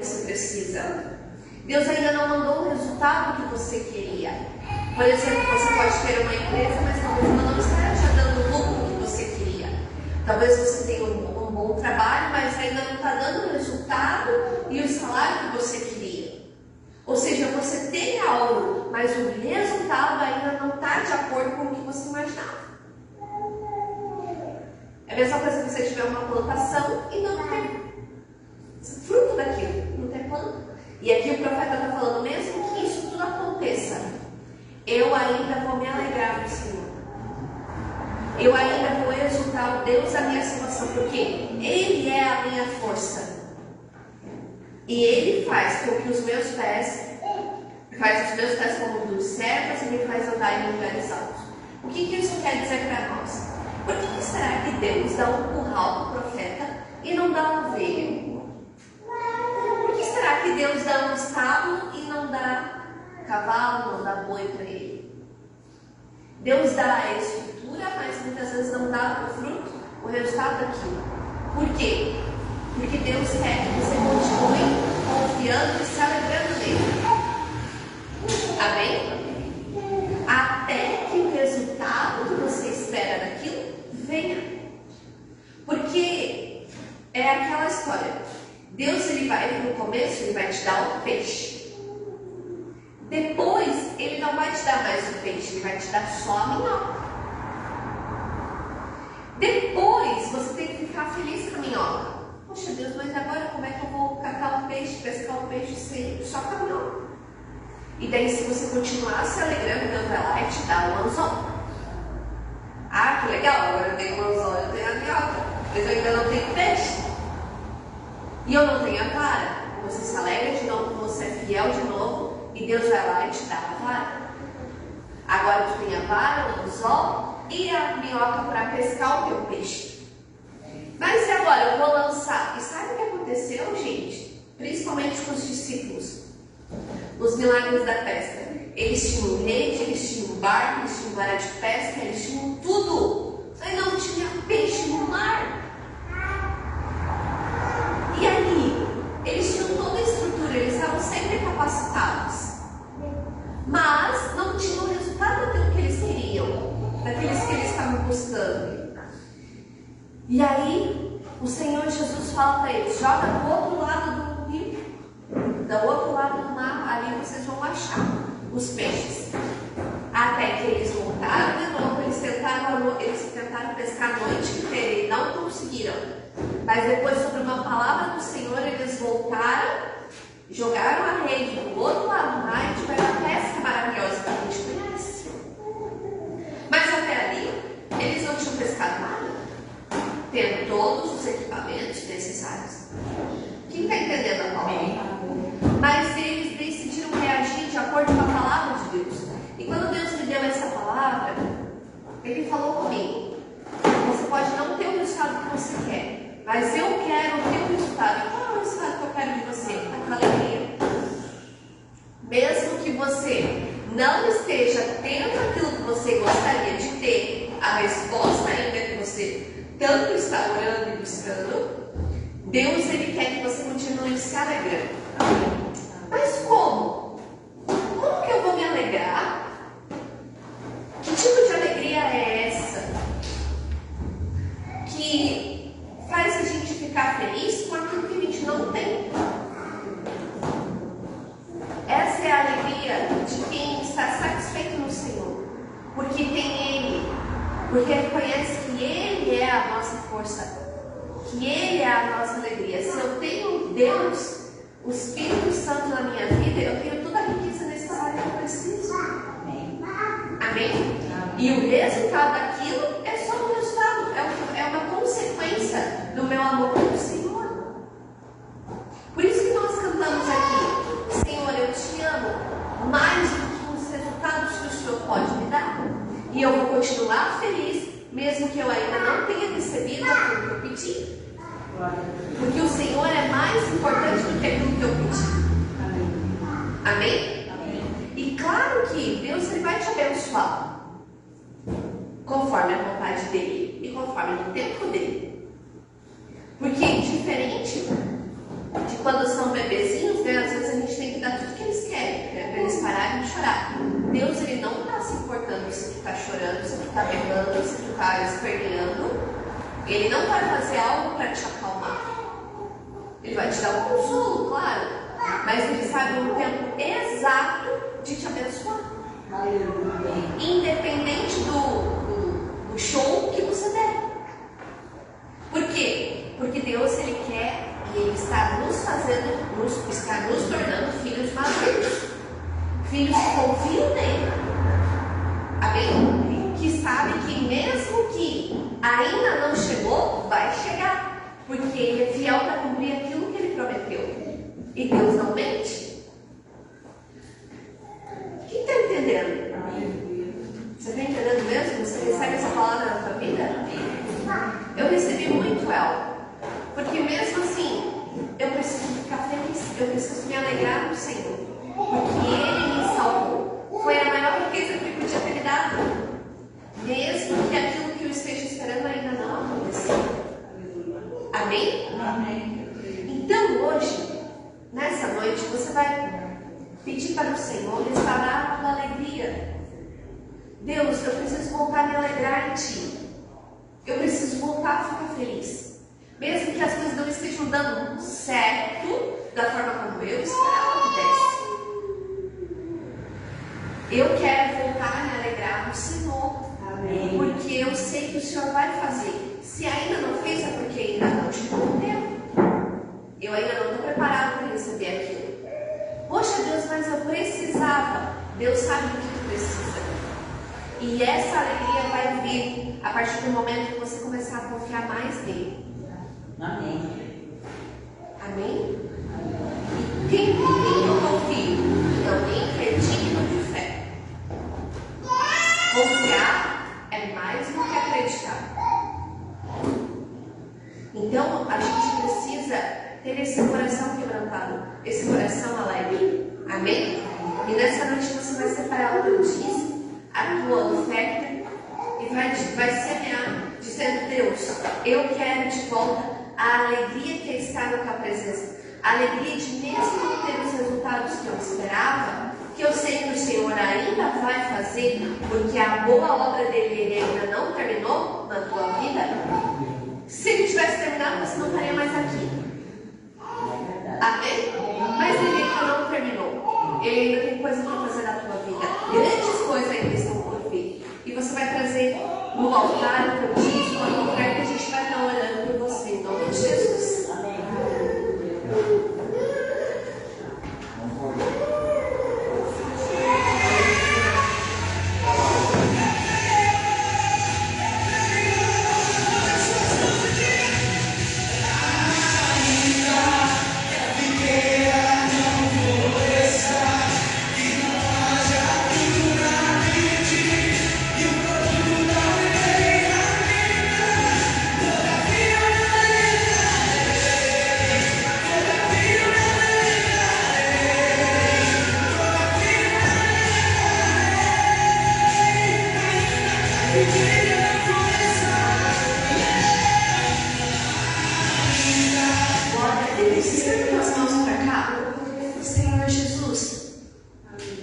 você precisa. Deus ainda não mandou o resultado que você queria. Por exemplo, você pode ter uma empresa, mas talvez ela não esteja te dando o lucro que você queria. Talvez você tenha um bom trabalho, mas ainda não está dando o resultado e o salário que você queria. Ou seja, você tem algo, mas o resultado ainda não está de acordo com o que você imaginava. É a mesma coisa que você tiver uma plantação e não ter fruto daquilo, não ter planta. E aqui o profeta está falando, mesmo que isso tudo aconteça, eu ainda vou me alegrar no Senhor. Eu ainda vou exultar o Deus da minha salvação, porque Ele é a minha força. E Ele faz com que os meus pés, como dos servos e me faz andar em lugares altos. O que isso quer dizer para nós? Por que será que Deus dá um curral para o profeta e não dá uma ovelha? Por que será que Deus dá um estábulo e não dá cavalo, não dá boi para ele? Deus dá a estrutura, mas muitas vezes não dá o fruto, o resultado daquilo. Por quê? Porque Deus quer que você continue confiando e se alegrando nele. Amém? Até que o resultado que você espera daquilo venha. Porque é aquela história. Deus, ele vai, no começo, ele vai te dar o peixe. Depois, ele não vai te dar mais o peixe, ele vai te dar só a minhoca. Depois, você tem que ficar feliz com a minhoca. Poxa Deus, mas agora como é que eu vou catar o peixe, pescar o peixe só com a minhoca? E daí, se você continuar se alegrando, Deus vai lá e te dá o anzol. Ah, que legal, agora eu tenho o anzol, eu tenho a minhoca, mas eu ainda não tenho peixe. E eu não tenho a vara. Você se alegra de novo, você é fiel de novo, e Deus vai lá e te dá a vara. Agora tu tem a vara, o anzol e a minhoca para pescar o teu peixe. Mas e agora? Eu vou lançar. E sabe o que aconteceu, gente? Principalmente com os discípulos. Os milagres da pesca. Eles tinham rede, eles tinham barco, eles tinham vara de pesca, eles tinham tudo. Mas não tinha peixe no mar. E aí, eles tinham toda a estrutura, eles estavam sempre capacitados. Mas não tinham o resultado daquilo que eles queriam, daqueles que eles estavam buscando. E aí, o Senhor Jesus fala para eles, joga do outro lado do rio, do outro lado do mar, ali vocês vão achar os peixes. Até que eles voltaram de novo, eles tentaram pescar a noite inteira e não conseguiram. Mas depois, sobre uma palavra do Senhor, eles voltaram, jogaram a rede do outro lado do mar e tiveram a pesca maravilhosa que a gente conhece. Mas até ali, eles não tinham pescado nada, tendo todos os equipamentos necessários. Quem está entendendo a palavra? Mas eles decidiram reagir de acordo com a palavra de Deus. E quando Deus me deu essa palavra, Ele falou comigo: você pode não ter o resultado que você quer, mas eu quero o teu resultado. E qual é o resultado que eu quero de você? Aquela alegria. Mesmo que você não esteja tendo aquilo que você gostaria de ter, a resposta ainda que você tanto está orando e buscando, Deus, Ele quer que você continue se alegrando. Mas como? Como que eu vou me alegrar? Que tipo de alegria é essa? Que faz a gente ficar feliz com aquilo que a gente não tem. Essa é a alegria de quem está satisfeito no Senhor. Porque tem Ele. Porque reconhece que Ele é a nossa força. Que Ele é a nossa alegria. Se eu tenho Deus, o Espírito Santo na minha vida, eu tenho toda a riqueza necessária que eu preciso. Amém? Amém? E o resultado daquilo é só um resultado, é uma consequência do meu amor pelo Senhor. Por isso que nós cantamos aqui: Senhor, eu te amo mais do que os resultados que o Senhor pode me dar. E eu vou continuar feliz, mesmo que eu ainda não tenha recebido aquilo que eu pedi. Porque o Senhor é mais importante do que aquilo que eu pedi. Amém? Amém? E claro que Deus, Ele vai te abençoar conforme a vontade dEle e conforme o tempo dEle. Porque diferente de quando são bebezinhos, chorar. Deus, ele não está se importando se tu está chorando, se tu está berrando, se tu está esperneando. Ele não vai fazer algo para te acalmar. Ele vai te dar um consolo, claro, mas ele sabe o tempo exato de te abençoar. Independente do show que você der. Por quê? Porque Deus, ele quer e ele está está nos tornando filhos maduros. Filhos que confiam nele. Amém? Que sabe que mesmo que ainda não chegou, vai chegar. Porque ele é fiel para cumprir aquilo que ele prometeu. E Deus não mente. Quem está entendendo? Você está entendendo mesmo? Você recebe essa palavra na sua vida? Eu recebi muito ela. Porque mesmo assim, eu preciso ficar feliz. Eu preciso me alegrar no Senhor. Porque Ele me salvou. Foi a maior riqueza que Ele podia ter me dado. Mesmo que aquilo que eu esteja esperando ainda não aconteceu. Amém? Amém. Então hoje, nessa noite, você vai pedir para o Senhor restaurar a tua alegria. Deus, eu preciso voltar a me alegrar em Ti. Eu preciso voltar a ficar feliz. Mesmo que as coisas não estejam dando certo da forma como eu esperava que desse. Eu quero voltar a me alegrar no Senhor. Amém. Porque eu sei que o Senhor vai fazer. Se ainda não fez, é porque ainda não chegou o tempo. Eu ainda não estou preparado para receber aquilo. Poxa Deus, mas eu precisava. Deus sabe o que tu precisa. E essa alegria vai vir a partir do momento que você começar a confiar mais nele. Amém. Amém? E quem eu confio? Em alguém que é digno de fé. Confiar é mais do que acreditar. Então, a gente precisa ter esse coração quebrantado, esse coração alegre. Amém? E nessa noite você vai separar o teu dízimo, a tua oferta, e vai semear, dizendo: Deus, eu quero de volta a alegria que está na tua presença. A alegria de mesmo não ter os resultados que eu esperava, que eu sei que o Senhor ainda vai fazer, porque a boa obra dele ele ainda não terminou na tua vida. Se ele tivesse terminado, você não estaria mais aqui. Amém? Mas ele ainda não terminou. Ele ainda tem coisas para fazer na tua vida. Grandes coisas ainda estão por vir. E você vai trazer no altar o teu dízimo, a oferta, que a gente vai estar orando por você, em nome de Jesus. Amém. Senhor Jesus,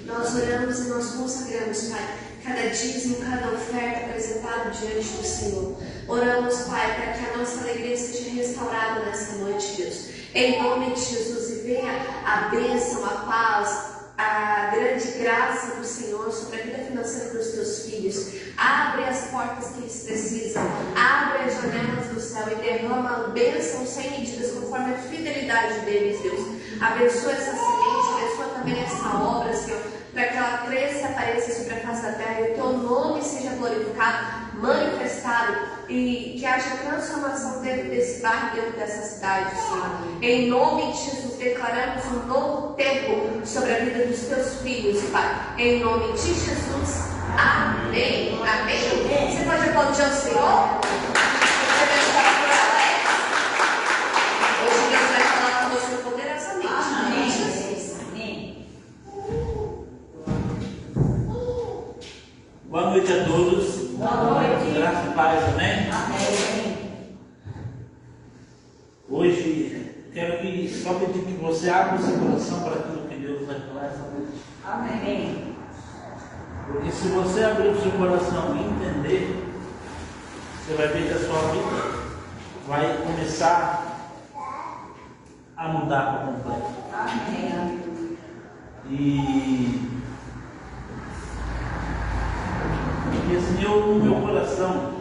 nós oramos e nós consagramos, Pai, cada dízimo, cada oferta apresentada diante do Senhor. Oramos, Pai, para que a nossa alegria seja restaurada nessa noite, Deus. Em nome de Jesus, e venha a bênção, a paz, a grande graça do Senhor sobre a vida financeira dos teus filhos. Abre as portas que eles precisam, abre as janelas do céu e derrama bênçãos sem medidas, conforme a fidelidade deles, Deus. Abençoa essa semente, abençoa também essa obra, Senhor, para que ela cresça e apareça sobre a face da terra e o teu nome seja glorificado, manifestado, e que haja transformação dentro desse bairro, dentro dessa cidade, Senhor. Em nome de Jesus, declaramos um novo tempo sobre a vida dos teus filhos, Pai. Em nome de Jesus, amém. Amém. Você pode aplaudir ao Senhor? Você vai estar por Alex. Hoje Deus vai falar com você poderosamente. Amém. Jesus. Amém. Boa noite a todos. Boa noite. Graça e paz, amém? Amém. Hoje quero só pedir que você abra o seu coração para aquilo que Deus vai falar essa noite. Amém. Porque se você abrir o seu coração e entender, você vai ver que a sua vida vai começar a mudar por completo. Amém. E assim, no meu coração,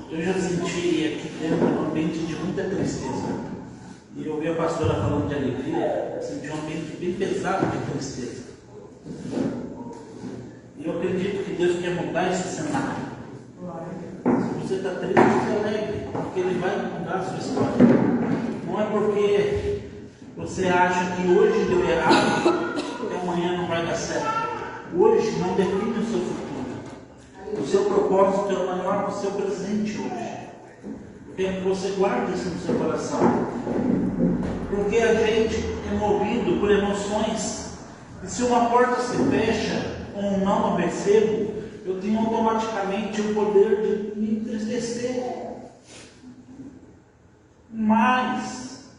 eu já senti aqui dentro um ambiente de muita tristeza. E eu ouvi a pastora falando de alegria, eu senti um ambiente bem pesado de tristeza. E eu acredito que Deus quer mudar esse cenário. Se você está triste, você alegre, porque Ele vai mudar a sua história. Não é porque você acha que hoje deu errado, que amanhã não vai dar certo. Hoje não define o seu futuro. O seu propósito é maior que o seu presente hoje. Eu quero que você guarde isso no seu coração. Porque a gente é movido por emoções. E se uma porta se fecha ou não a percebo, eu tenho automaticamente o poder de me entristecer. Mas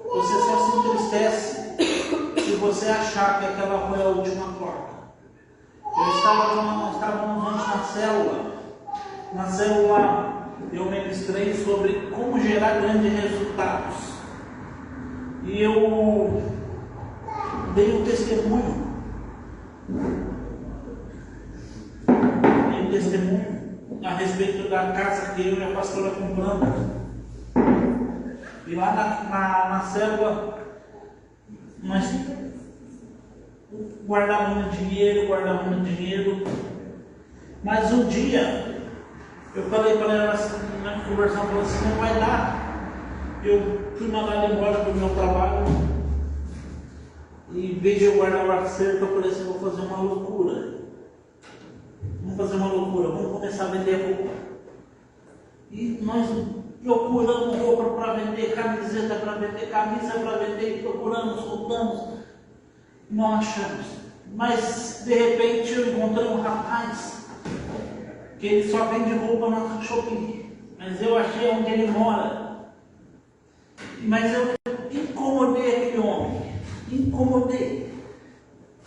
você só se entristece se você achar que aquela foi a última porta. Estávamos antes na célula. Na célula eu ministrei sobre como gerar grandes resultados. E eu dei um testemunho. A respeito da casa que eu e a pastora compramos. E lá na célula nós guardávamos dinheiro. Mas um dia eu falei para ela assim, na conversão, falei assim, não vai dar. Eu fui mandado embora do meu trabalho. E em vez de eu guardar o acerto, eu falei assim, vou fazer uma loucura. Vamos começar a vender roupa. E nós procuramos roupa para vender, camiseta para vender, camisa para vender, procuramos, voltamos, não achamos. Mas de repente eu encontrei um rapaz que ele só vende roupa na Shopee, mas eu achei onde ele mora. Mas eu incomodei aquele homem,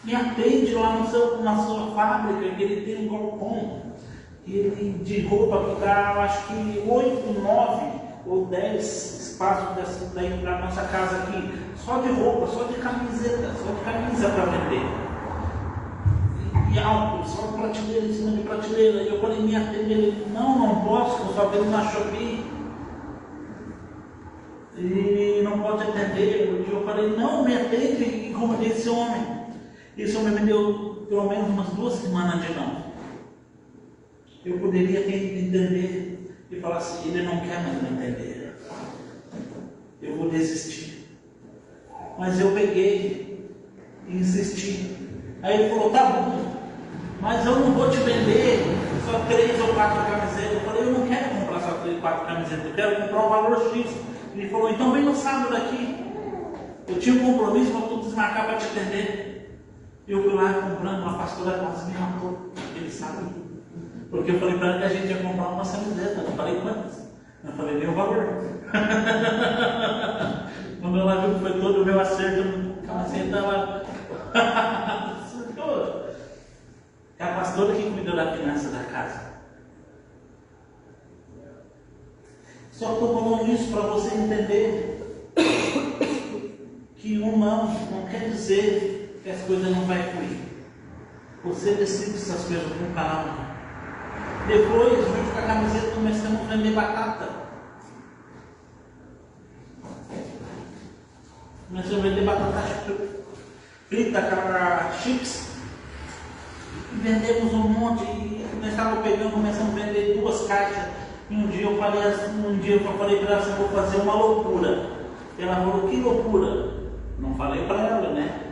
me atende lá na sua fábrica, que ele tem um galpão de roupa que dá, eu acho que 8, 9 ou 10 espaços daí para a nossa casa aqui, só de roupa, só de camiseta, só de camisa para vender. E alto, só prateleira em cima de prateleira. E eu falei, me atende, ele, não posso, eu só vendo na Shopee. E não pode atender. E eu falei, não, me atende, e como disse esse homem. Esse homem me deu pelo menos umas 2 semanas de não. Eu poderia ter que entender e falar assim, ele não quer mais me entender. Eu vou desistir. Mas eu peguei e insisti. Aí ele falou, tá bom, mas eu não vou te vender só 3 ou 4 camisetas. Eu falei, eu não quero comprar só 3 ou 4 camisetas, eu quero comprar um valor X. Ele falou, então vem no sábado aqui. Eu tinha um compromisso para tu desmarcar para te atender. Eu fui lá comprando, uma pastora quase me matou, ele sabe. Porque eu falei para ela que a gente ia comprar uma camiseta, não falei quantas. Eu falei nem o valor. Quando ela viu que foi todo o meu acerto, a camiseta ela surtou. É a pastora que cuidou da finança da casa. Só estou falando isso para você entender que um não quer dizer que as coisas não vão fluir. Você decide essas coisas com calma. Depois, junto com a camiseta, começamos a vender batata. Começamos a vender batata frita, aquela chips. E vendemos um monte. E nós estávamos pegando, começamos a vender 2 caixas. E um dia eu falei para ela assim, vou fazer uma loucura. Ela falou, que loucura? Não falei para ela, né?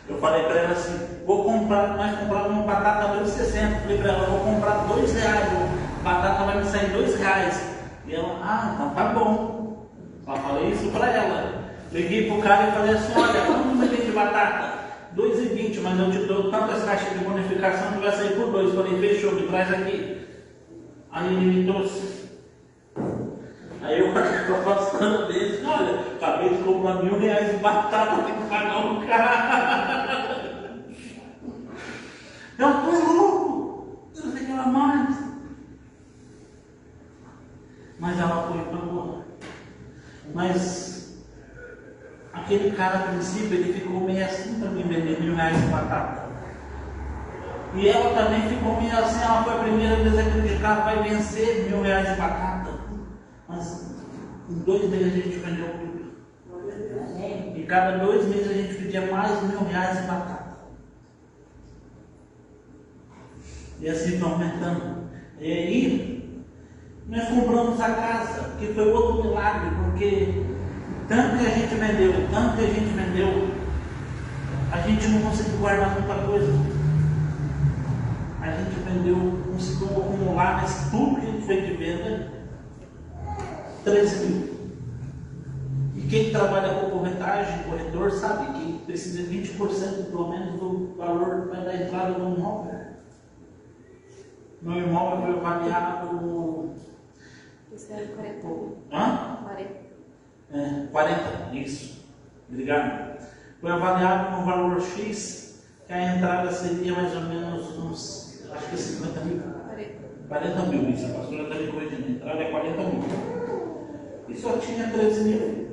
Eu falei para ela assim, nós compramos uma batata a 2,60. Falei para ela, vou comprar R$2, batata vai me sair R$2. E ela, então tá bom. Só falei isso para ela. Liguei pro cara e falei assim, olha, quanto você tem de batata? 2,20, mas eu te dou tantas caixas de bonificação que vai sair por 2. Falei, fechou, me traz aqui. Aí ele me trouxe. Aí eu falei para a pastora dele, olha, acabei de comprar R$1.000 de batata, tem que pagar um carro. Eu estou louco, eu sei que ela mais. Mas ela foi e pagou. Mas aquele cara, a princípio, ele ficou meio assim para me vender R$1.000 de batata. E ela também ficou meio assim, ela foi a primeira a desacreditar, vai vencer R$1.000 de batata. Mas em 2 meses a gente vendeu tudo. E cada 2 meses a gente pedia mais R$1.000 de batata. E assim foi aumentando. E aí, nós compramos a casa, que foi outro milagre, porque tanto que a gente vendeu, a gente não conseguiu guardar muita coisa. A gente vendeu, conseguiu acumular, mas tudo que foi de venda, 13 mil. E quem trabalha com corretagem, corretor, sabe que precisa de 20% pelo menos do valor da entrada do imóvel. Meu imóvel foi avaliado. Isso é 40. Hã? 40. 40, isso. Obrigado. Foi avaliado no valor X, que a entrada seria mais ou menos uns, acho que 50 mil. 40 mil, isso. A pastora está me corrigindo. A entrada é 40 mil. E só tinha 13 mil.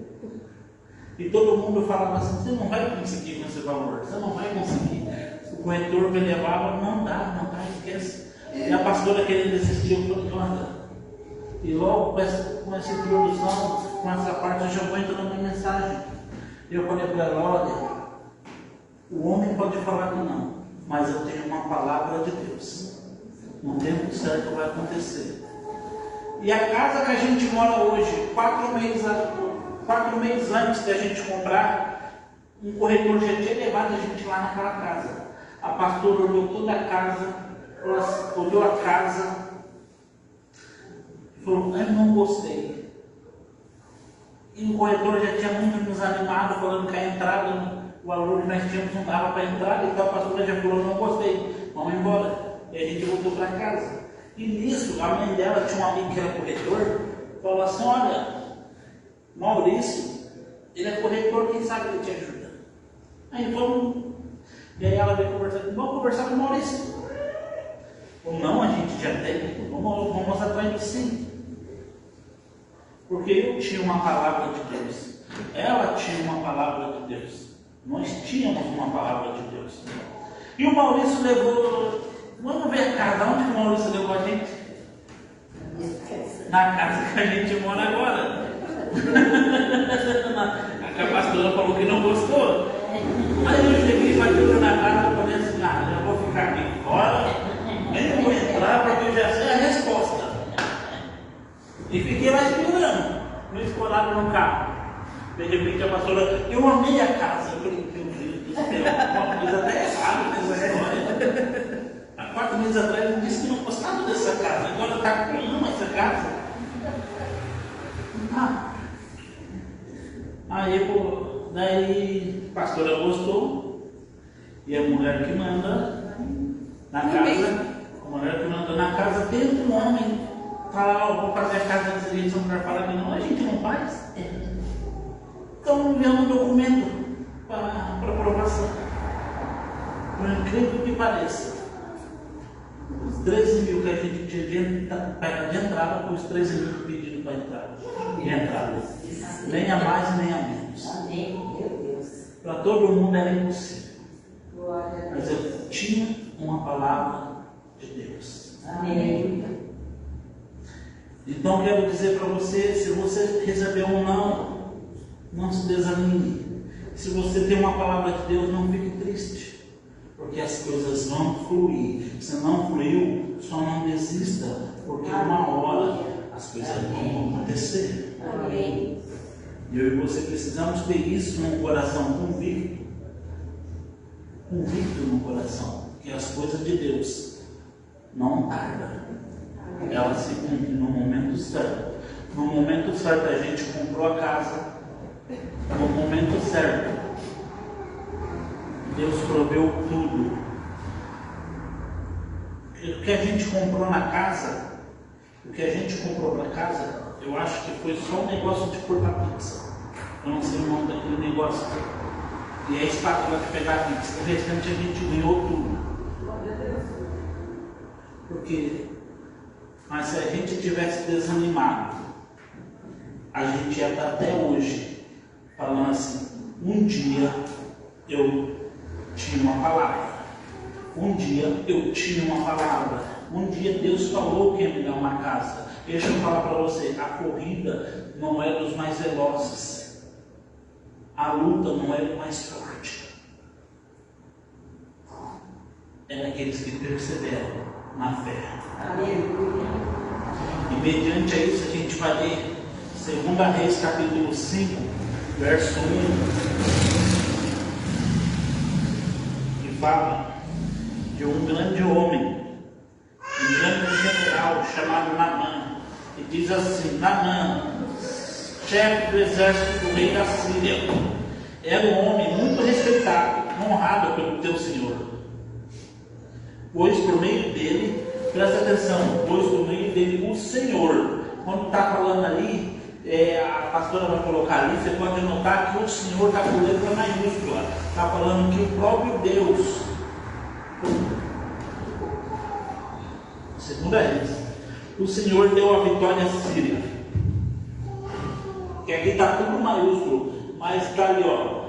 E todo mundo falava assim: você não vai conseguir com esse valor, você não vai conseguir. O corretor me levava, não dá, esquece. E a pastora querendo desistir, eu falei: anda. E logo com essa introdução, com essa parte, eu já vou entrando na mensagem. E eu falei para ela: olha, o homem pode falar que não, mas eu tenho uma palavra de Deus. No tempo certo vai acontecer. E a casa que a gente mora hoje, 4 meses antes de a gente comprar, um corretor já tinha levado a gente lá naquela casa. A pastora olhou toda a casa, olhou a casa e falou: eu não gostei. E o corretor já tinha muito nos animado, falando que a entrada, o valor que nós tínhamos não dava para entrar, então a pastora já falou: não gostei, vamos embora. E a gente voltou para casa. E nisso, a mãe dela tinha um amigo que era corretor, falou assim: olha, Maurício, ele é corretor, quem sabe ele te ajuda. Aí vamos. E aí ela veio conversar: vamos conversar com o Maurício. Ou não, a gente já tem, vamos atrás de sim. Porque eu tinha uma palavra de Deus, ela tinha uma palavra de Deus, nós tínhamos uma palavra de Deus. E o Maurício levou, vamos ver a casa, onde que o Maurício levou a gente? Na casa que a gente mora agora. A pastora falou que não gostou. Aí eu cheguei, bati na casa e falei assim: eu vou ficar aqui fora, nem vou entrar porque eu já sei a resposta. E fiquei lá esperando, não escorado no carro. De repente a pastora: eu amei a casa. Eu falei: meu Deus do céu, uma coisa até errada nessa história. Há 4 meses atrás ele disse que não gostava dessa casa, agora está com essa casa. Aí, daí a pastora gostou, e a mulher que manda na casa, tem um homem, fala: vou fazer a casa desse jeito, se a mulher fala que não, a gente não faz. Então enviamos um documento para aprovação. Por incrível que pareça, os 13 mil que a gente tinha de entrada, foi os 13 mil pedidos para entrar. De entrada. Nem a mais nem a menos. Para todo mundo era impossível. Mas eu tinha uma palavra de Deus. Amém. Então quero dizer para você: se você recebeu um não, não se desanime. Se você tem uma palavra de Deus, não fique triste, porque as coisas vão fluir. Se não fluiu, só não desista, porque uma hora as coisas vão acontecer. Amém. Eu e você precisamos ter isso no coração convicto no coração, que as coisas de Deus não tardam, elas se cumprem no momento certo. No momento certo a gente comprou a casa, no momento certo Deus proveu tudo. O que a gente comprou na casa, o que a gente comprou para casa, eu acho que foi só um negócio de cortar pizza. Então, você monta aquele negócio e a espátula que pegar aqui, o restante a gente ganhou tudo. Porque, mas se a gente tivesse desanimado, a gente ia estar até hoje falando assim: um dia eu tinha uma palavra, um dia eu tinha uma palavra, um dia Deus falou que ia me dar uma casa. Deixa eu falar para você, a corrida não é dos mais velozes, a luta não é do mais forte, é daqueles que perseveram na fé. Aleluia. E mediante a isso a gente vai ler 2 Reis capítulo 5, verso 1, que fala de um grande homem, um grande general chamado Naamã, e diz assim: Naamã, chefe do exército do rei da Síria, era um homem muito respeitado, honrado pelo teu Senhor, pois por meio dele, presta atenção, pois por meio dele o Senhor, quando está falando ali, a pastora vai colocar ali, você pode notar que o Senhor está com letra maiúscula, está falando que o próprio Deus, segunda vez, o Senhor deu a vitória à Síria, que aqui está tudo maiúsculo, mas está ali, ó,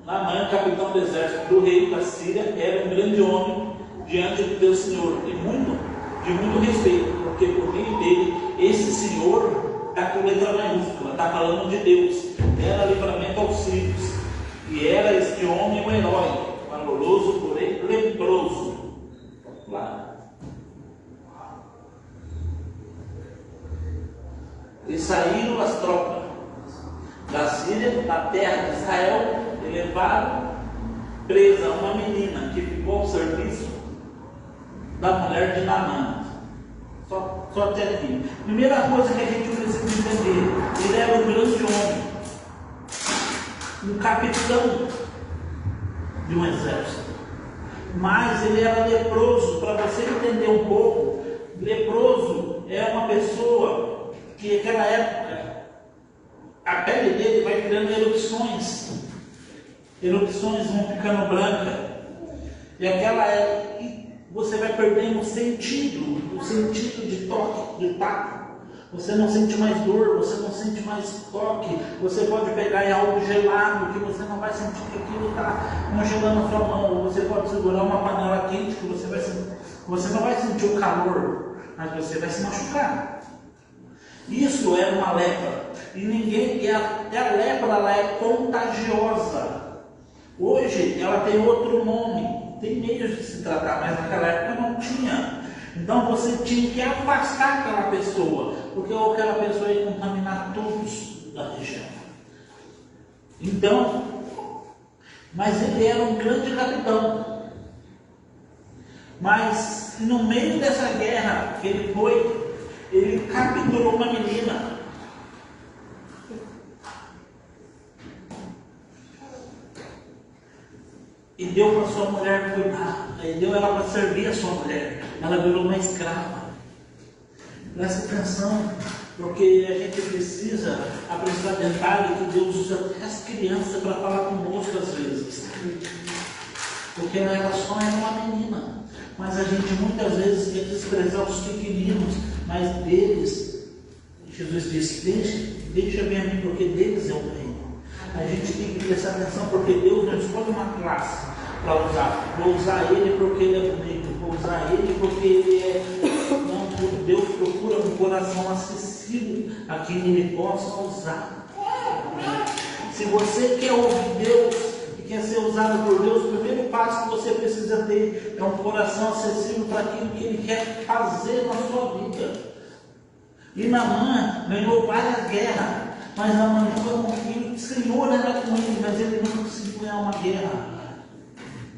Naamã, capitão do exército do rei da Síria, era um grande homem diante do teu Senhor, de muito respeito, porque por meio dele, esse Senhor está com letra maiúscula, está falando de Deus, era livramento aos sírios, e era este homem um herói, valoroso, porém leproso. Lá. E saíram as tropas da Síria, da terra de Israel, e levaram presa uma menina que ficou ao serviço da mulher de Naamã. Só até aqui. Primeira coisa que a gente precisa entender: ele era um grande homem, um capitão de um exército, mas ele era leproso. Para você entender um pouco, leproso é uma pessoa que naquela época a pele dele vai criando erupções vão ficando brancas, e aquela você vai perdendo o sentido de toque, de tato. Você não sente mais dor, você não sente mais toque. Você pode pegar em algo gelado, que você não vai sentir que aquilo está congelando a sua mão. Ou você pode segurar uma panela quente, que você não vai sentir o calor, mas você vai se machucar. Isso era uma lepra. E a lepra ela é contagiosa. Hoje ela tem outro nome. Tem meios de se tratar, mas naquela época não tinha. Então você tinha que afastar aquela pessoa, porque aquela pessoa ia contaminar todos da região. Então, mas ele era um grande capitão. Mas no meio dessa guerra que ele capturou uma menina. E deu para sua mulher cuidar, e deu ela para servir a sua mulher. Ela virou uma escrava. Presta atenção, porque a gente precisa aprender a detalhe que Deus usa até as crianças para falar conosco às vezes. Porque ela só era uma menina. Mas a gente muitas vezes quer desprezar os pequeninos, mas deles, Jesus disse: deixa bem a mim, porque deles é o reino. A gente tem que prestar atenção, porque Deus não escolhe uma classe para usar. Vou usar ele porque ele é bonito, vou usar ele porque ele é. Não, Deus procura um coração acessível a quem ele possa usar. Se você quer ouvir Deus e quer ser usado por Deus, o primeiro passo que você precisa ter é um coração acessível para aquilo que ele quer fazer na sua vida. E Naamã ganhou várias guerras. Mas Naamã nunca conseguiu. O Senhor era com ele, mas ele não conseguiu ganhar uma guerra.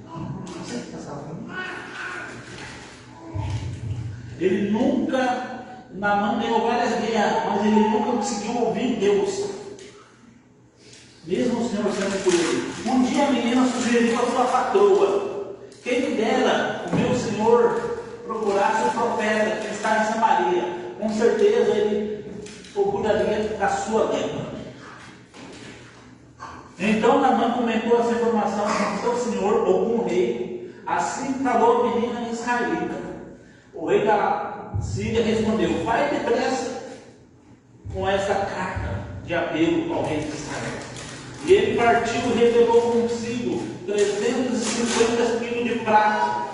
Não sei o que está falando. Ele nunca. Naamã ganhou várias guerras, mas ele nunca conseguiu ouvir Deus. Mesmo o Senhor sendo por ele. Um dia a menina sugeriu a sua patroa: quem me dera o meu Senhor procurasse o profeta que está em Samaria. Com certeza ele procuraria a sua lepra. Então Naamã comentou essa informação com seu senhor ou com o rei. Assim falou a menina israelita. O rei da Síria respondeu: vai depressa com essa carta de apelo ao rei de Israel. E ele partiu e revelou consigo 350 quilos de prata,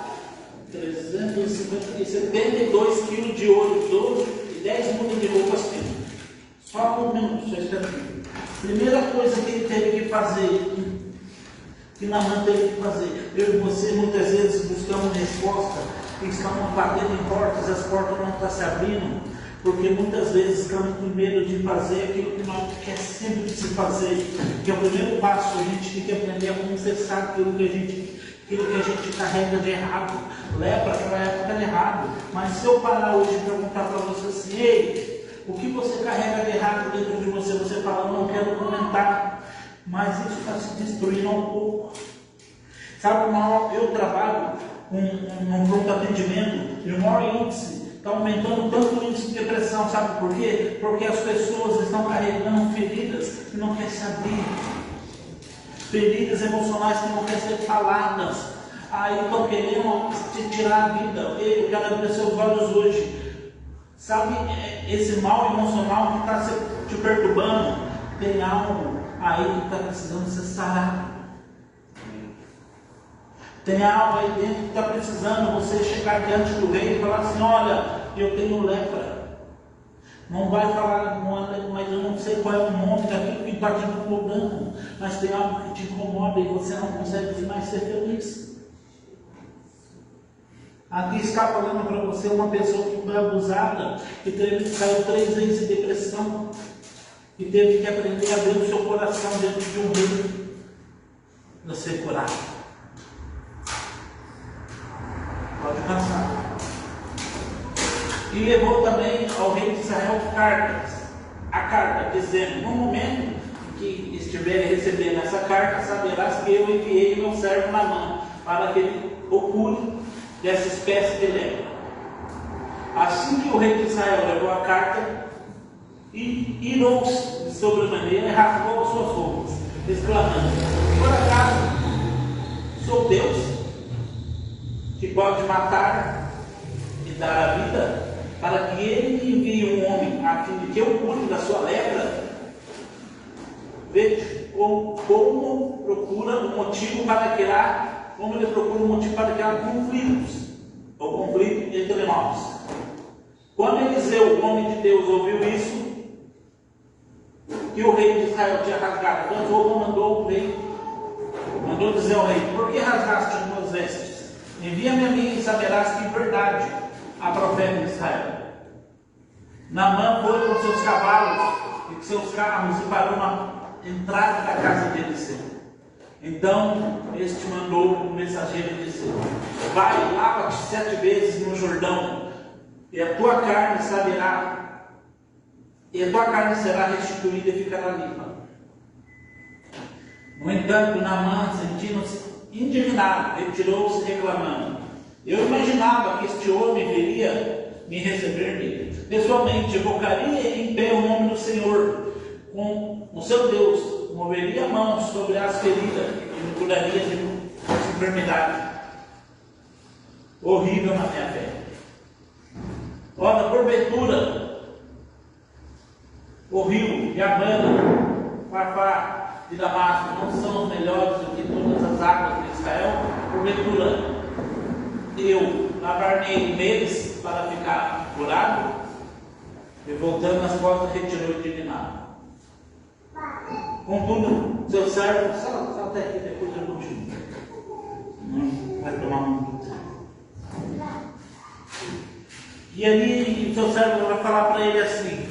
372 quilos de ouro, 12 e 10 mudas de roupas finas. Só um minuto, só espera aqui. Primeira coisa que ele teve que fazer, que Naamã teve que fazer. Eu e você muitas vezes buscamos resposta e estamos batendo em portas, as portas não estão se abrindo, porque muitas vezes estamos com medo de fazer aquilo que nós quer sempre se fazer. Que é o primeiro passo, a gente tem que aprender a confessar aquilo que a gente carrega de errado. Lepra, aquela época era errado. Mas se eu parar hoje e perguntar para você assim: ei, o que você carrega de errado dentro de você? Você fala: não quero comentar. Mas isso está se destruindo um pouco. Sabe, eu trabalho com um pronto atendimento e o maior índice está aumentando tanto o índice de depressão. Sabe por quê? Porque as pessoas estão carregando feridas que não querem se abrir. Feridas emocionais que não querem ser faladas. Aí estão querendo te tirar a vida. Eu quero abrir seus olhos hoje. Sabe, esse mal emocional que está te perturbando, tem algo aí que está precisando ser sarado. Tem algo aí dentro que está precisando você chegar diante do rei e falar assim: olha, eu tenho lepra. Não vai falar, mas eu não sei qual é o nome daquilo que está te incomodando, mas tem algo que te incomoda e você não consegue mais ser feliz. Aqui está falando para você uma pessoa que foi abusada, que caiu 3 vezes em depressão, e teve que aprender a abrir o seu coração dentro de um rei para ser curado. Pode passar. E levou também ao rei de Israel a carta, dizendo: no momento que estiver recebendo essa carta, saberás que eu enviei meu servo Naamã para que ele o cure dessa espécie de lepra. Assim que o rei de Israel levou a carta, irou-se de sobremaneira e rasgou suas roupas, exclamando: por acaso sou Deus que pode matar e dar a vida, para que ele me envie um homem a fim de que eu cure da sua lepra? Veja como procura um motivo para criar, como ele procura um motivo para criar conflitos, ou conflito entre nós. Quando Eliseu, o homem de Deus, ouviu isso, que o rei de Israel tinha rasgado as roupas, mandou dizer ao rei: por que rasgaste as tuas vestes? Envia-me a mim e saberás que em verdade há profeta em Israel. Naamã foi com seus cavalos e com seus carros e parou na entrada da casa de Eliseu. Então este mandou o mensageiro dizer: vai, lava-te 7 vezes no Jordão, e a tua carne será restituída e ficará limpa. No entanto, Naamã, sentindo-se indignado, retirou-se reclamando: eu imaginava que este homem viria me receber pessoalmente, evocaria em pé o nome do Senhor com o seu Deus, moveria a mão sobre as feridas e me curaria de enfermidade. Horrível na minha fé. Ora, porventura, o rio e a banda, Farfá e Damasco não são os melhores do que todas as águas de Israel? Porventura, eu lavar-me neles para ficar curado? E voltando as costas, retirou indignado. Contudo, seu servo, só até aqui, depois eu continuo. Não vai tomar muito tempo. E ali, seu servo vai falar para ele assim: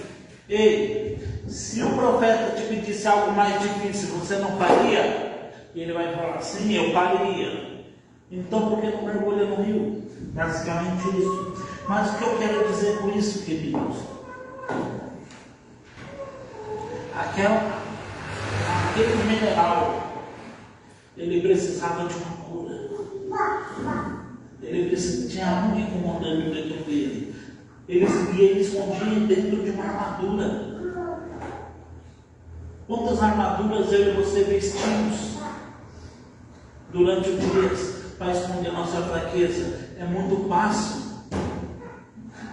ei, se o profeta te pedisse algo mais difícil, você não faria? E ele vai falar: sim, eu faria. Então por que não mergulha no rio? Basicamente isso. Mas o que eu quero dizer com isso, queridos? Aquele mineral, ele precisava de uma cura. Tinha algo incomodando dentro dele. Ele escondia dentro de uma armadura. Quantas armaduras eu e você vestimos durante o dia para esconder nossa fraqueza? É muito fácil.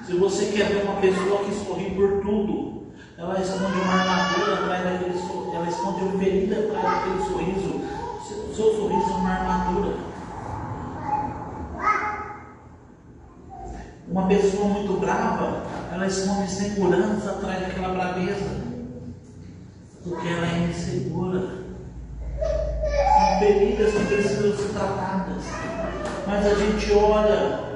Se você quer ver uma pessoa que sorri por tudo, ela esconde uma armadura atrás daquele sorriso, ela esconde uma ferida atrás daquele sorriso. O seu sorriso é uma armadura. Uma pessoa muito brava, ela esconde insegurança atrás daquela braveza, porque ela é insegura. São feridas que precisam ser tratadas. Mas a gente olha,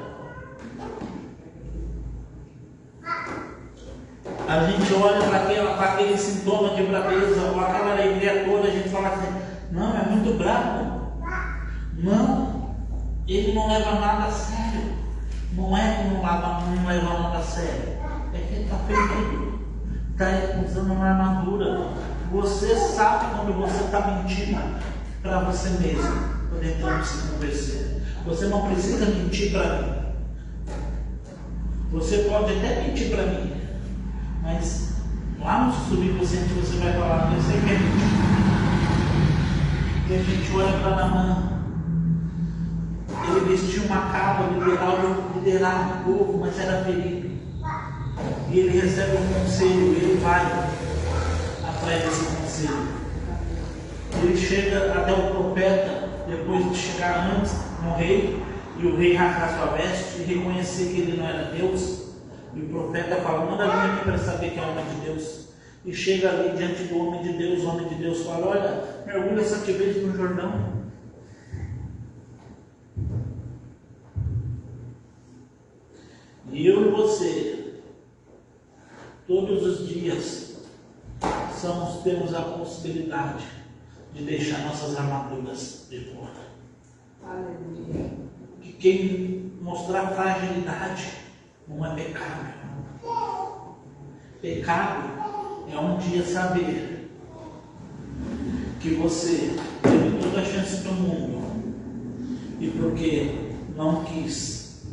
para aquele sintoma de braveza, ou aquela alegria toda, a gente fala assim, não, é muito bravo. Não, ele não leva nada a sério. Não é que não leva nada a sério. É que ele está ferido. Está usando uma armadura. Você sabe quando você está mentindo para você mesmo, tentando se convencer. Você não precisa mentir para mim. Você pode até mentir para mim, mas lá no subconsciente você vai falar que eu sei que é mentira. E a gente olha para Naamã. Ele vestiu uma capa, liderava o povo, mas era ferido. E ele recebe um conselho, e ele vai atrás desse conselho. Ele chega até o profeta, depois de chegar antes no rei, e o rei rasgar sua veste e reconhecer que ele não era Deus. E o profeta fala, manda vir aqui para saber que é homem de Deus. E chega ali diante do homem de Deus, o homem de Deus fala, olha, mergulha 7 vezes no Jordão. E eu e você, todos os dias, temos a possibilidade de deixar nossas armaduras de fora. Aleluia. Que quem mostrar fragilidade não é pecado. Pecado é um dia saber que você teve toda a chance do mundo e porque não quis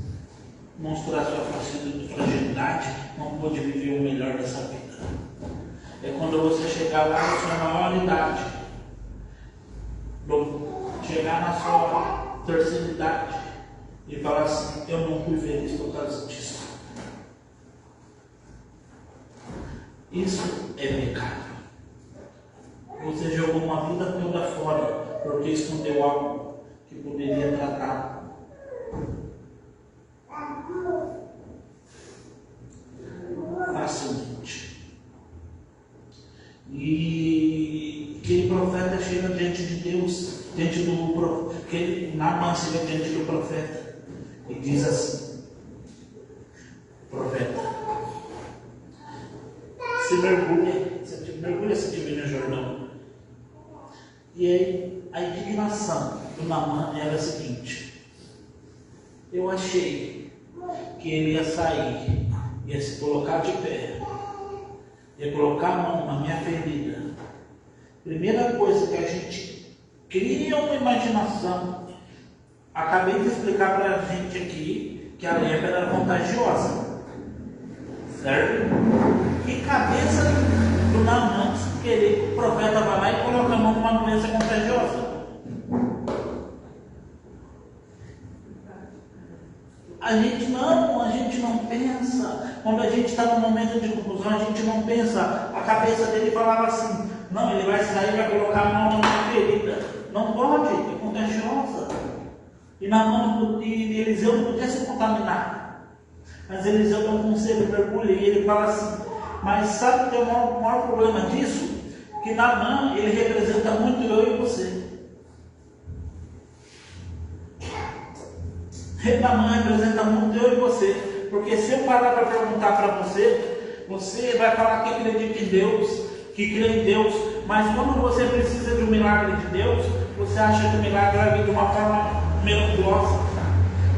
mostrar sua fragilidade, não pôde viver o melhor dessa vida. É quando você chegar lá na sua maior idade, chegar na sua terceira idade e falar assim, eu não fui feliz por causa disso. Isso é pecado. Você jogou uma vida toda fora porque escondeu algo que poderia tratar. Facilmente. E aquele profeta chega diante de Deus, Naamã chega diante do profeta e diz assim, profeta, mergulha 7 vezes no Jordão. E aí a indignação do Naamã era a seguinte, eu achei que ele ia sair, ia se colocar de pé, ia colocar a mão na minha ferida. Primeira coisa que a gente cria uma imaginação. Acabei de explicar para a gente aqui que a lepra era contagiosa, certo? Que cabeça do Naamã querer que o profeta vá lá e coloque a mão numa doença contagiosa? A gente não pensa. Quando a gente está num momento de confusão, a gente não pensa. A cabeça dele falava assim, não, ele vai sair e vai colocar a mão na minha ferida. Não pode, é contagiosa. E Eliseu não podia se contaminar. Mas Eliseu dá um conselho, mergulha, e ele fala assim, mas sabe que é o maior problema disso? Que Naamã, ele representa muito eu e você. Naamã representa muito eu e você, porque se eu parar para perguntar para você, você vai falar que acredita em Deus, que crê em Deus, mas quando você precisa de um milagre de Deus, você acha que o milagre vai vir de uma forma miraculosa.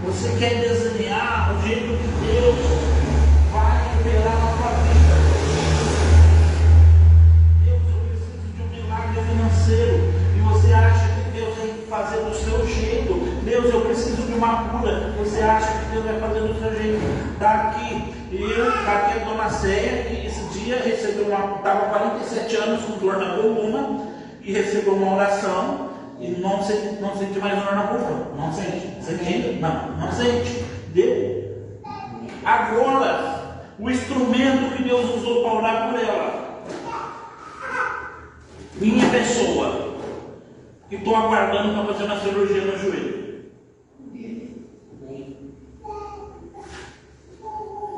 Você quer desenhar o jeito que Deus vai operar na sua vida. Deus, eu preciso de um milagre financeiro, e você acha que Deus vai fazer do seu jeito. Deus, eu preciso de uma cura. Você acha que Deus vai fazer do seu jeito? Está aqui a dona Céia, que esse dia dia estava 47 anos com dor na coluna e recebeu uma oração e não sente mais dor na coluna. Não sente. Sente ainda? Não sente. Deu. Agora, o instrumento que Deus usou para orar por ela. Minha pessoa, que estou aguardando para fazer uma cirurgia no joelho.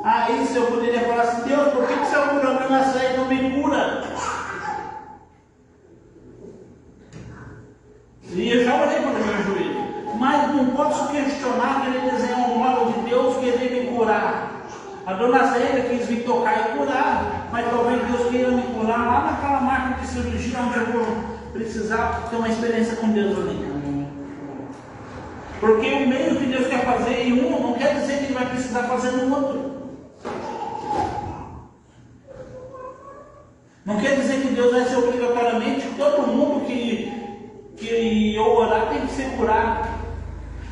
Aí se eu poderia falar assim, Deus, por que o seu programa sai não me cura? E eu já orei para o meu joelho. Mas não posso questionar que ele desenha um modo de Deus querer me curar. A dona Zélia quis me tocar e curar, mas talvez Deus queira me curar lá naquela máquina de cirurgia onde eu vou precisar ter uma experiência com Deus ali. Porque o meio que Deus quer fazer em um não quer dizer que Ele vai precisar fazer no outro. Não quer dizer que Deus vai ser obrigatoriamente todo mundo que eu orar tem que ser curado.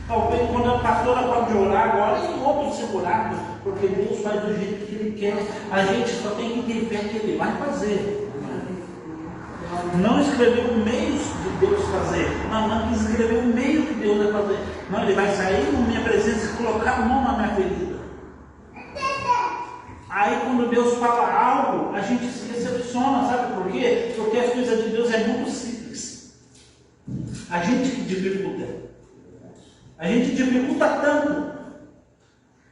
Talvez quando a pastora pode orar agora, tem outros ser curados, porque Deus faz do jeito que Ele quer. A gente só tem que ter fé que Ele vai fazer. Não escreveu o meio de Deus fazer. Não quis escrever o meio que Deus vai fazer. Não, Ele vai sair na minha presença e colocar a mão na minha ferida. Aí quando Deus fala algo, a gente se decepciona, sabe por quê? Porque as coisas de Deus é muito simples. A gente que dificulta. A gente dificulta tanto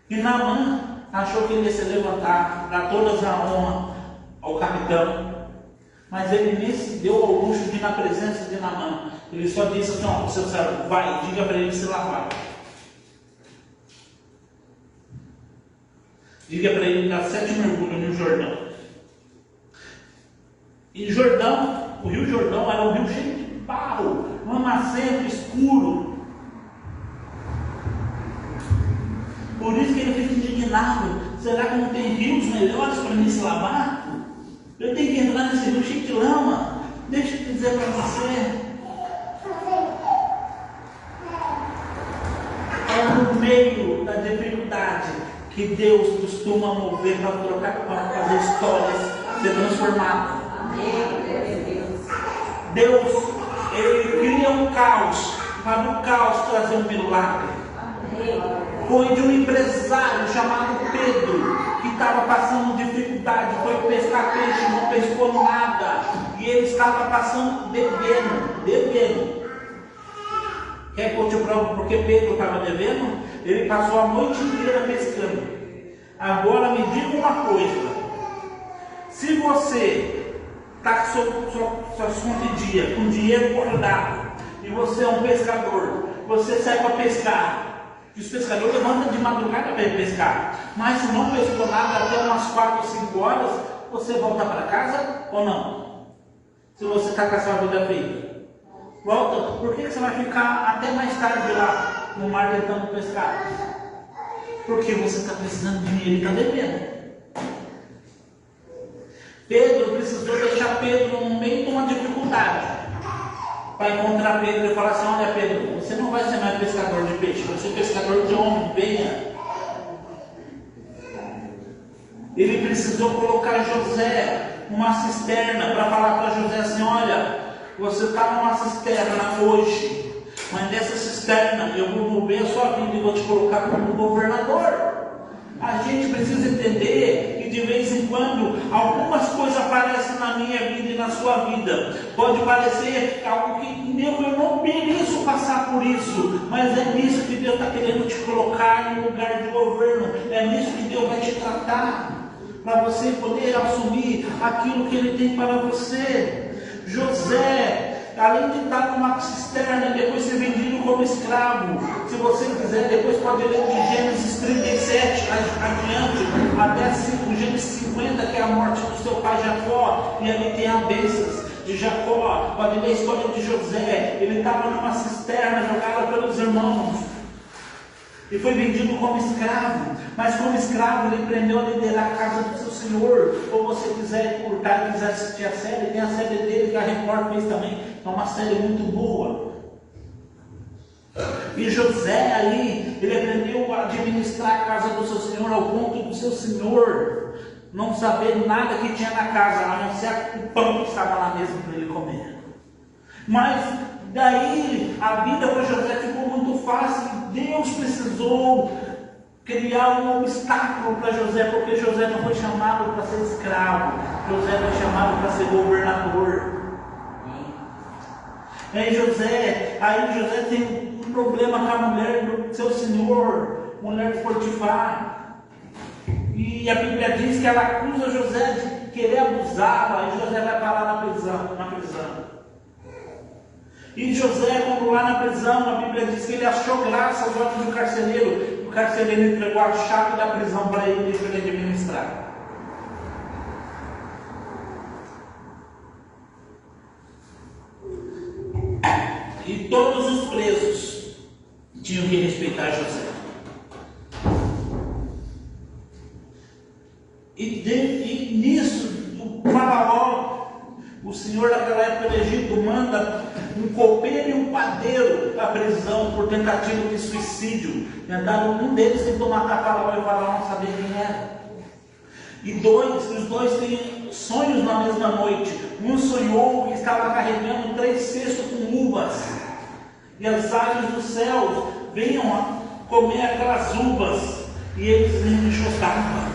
que Naamã achou que ele ia se levantar, dar todas a honra ao capitão. Mas ele nem se deu ao luxo de ir na presença de Naamã. Ele só disse assim, ó, seu servo, vai, diga para ele se lavar. Diga para ele dar 7 mergulhos no Jordão. E Jordão, o rio Jordão era um rio cheio de barro, lamacento, escuro. Por isso que ele fica indignado. Será que não tem rios melhores para me se lavar? Eu tenho que entrar nesse rio cheio de lama. Deixa eu dizer para você. É no meio da dificuldade que Deus costuma mover para fazer histórias ser transformadas. Deus, Ele cria um caos, para no caos trazer um milagre. Foi de um empresário chamado Pedro, que estava passando dificuldade, foi pescar peixe, não pescou nada, e ele estava passando devendo. Quer que eu te provo porque Pedro estava devendo? Ele passou a noite inteira pescando. Agora me diga uma coisa: se você está com suas contas em dia, com dinheiro guardado, e você é um pescador, você sai para pescar, e os pescadores levantam de madrugada para ir pescar, mas se não pescou nada até umas 4 ou 5 horas, você volta para casa ou não? Se você está com a sua vida feita, volta. Por que você vai ficar até mais tarde lá no mar tentando pescar? Porque você está precisando de dinheiro e está devendo. Pedro precisou deixar Pedro no meio de uma dificuldade para encontrar Pedro e falar assim: olha Pedro, você não vai ser mais pescador de peixe, você é pescador de homem, venha. Ele precisou colocar José numa cisterna para falar para José assim: olha, você está numa cisterna hoje, mas nessa cisterna eu vou mover a sua vida e vou te colocar como governador. A gente precisa entender que de vez em quando algumas coisas aparecem na minha vida e na sua vida. Pode parecer algo que eu não mereço passar por isso, mas é nisso que Deus está querendo te colocar em lugar de governo. É nisso que Deus vai te tratar, para você poder assumir aquilo que Ele tem para você. José, além de estar numa cisterna, depois ser vendido como escravo. Se você quiser, depois pode ler de Gênesis 37 adiante, até Gênesis 50, que é a morte do seu pai Jacó, e ali tem a bênção de Jacó. Pode ler a história de José. Ele estava numa cisterna jogada pelos irmãos e foi vendido como escravo, mas como escravo ele aprendeu a liderar a casa do seu senhor. Ou você quiser curtar e quiser assistir a série, tem a série dele que a Record fez também, é uma série muito boa. E José ali, ele aprendeu a administrar a casa do seu senhor ao ponto do seu senhor não saber nada que tinha na casa, a não ser o pão que estava lá mesmo para ele comer. Mas daí a vida para José ficou muito fácil. Deus precisou criar um obstáculo para José, porque José não foi chamado para ser escravo, José foi chamado para ser governador. Aí José tem um problema com a mulher do seu senhor, mulher de Potifar. E a Bíblia diz que ela acusa José de querer abusá-la, aí José vai parar na prisão. E José, quando lá na prisão, a Bíblia diz que ele achou graça aos olhos do carcereiro. O carcereiro entregou a chave da prisão para ele e deixou ele administrar. E todos os presos tinham que respeitar José. E nisso, o faraó, o senhor daquela época do Egito, manda um copeiro e um padeiro à prisão por tentativa de suicídio. Um deles tentou matar Faraó e o Faraó não sabia quem era. E os dois têm sonhos na mesma noite. Um sonhou que estava carregando 3 cestos com uvas. E as aves dos céus vinham comer aquelas uvas. E eles enxotavam.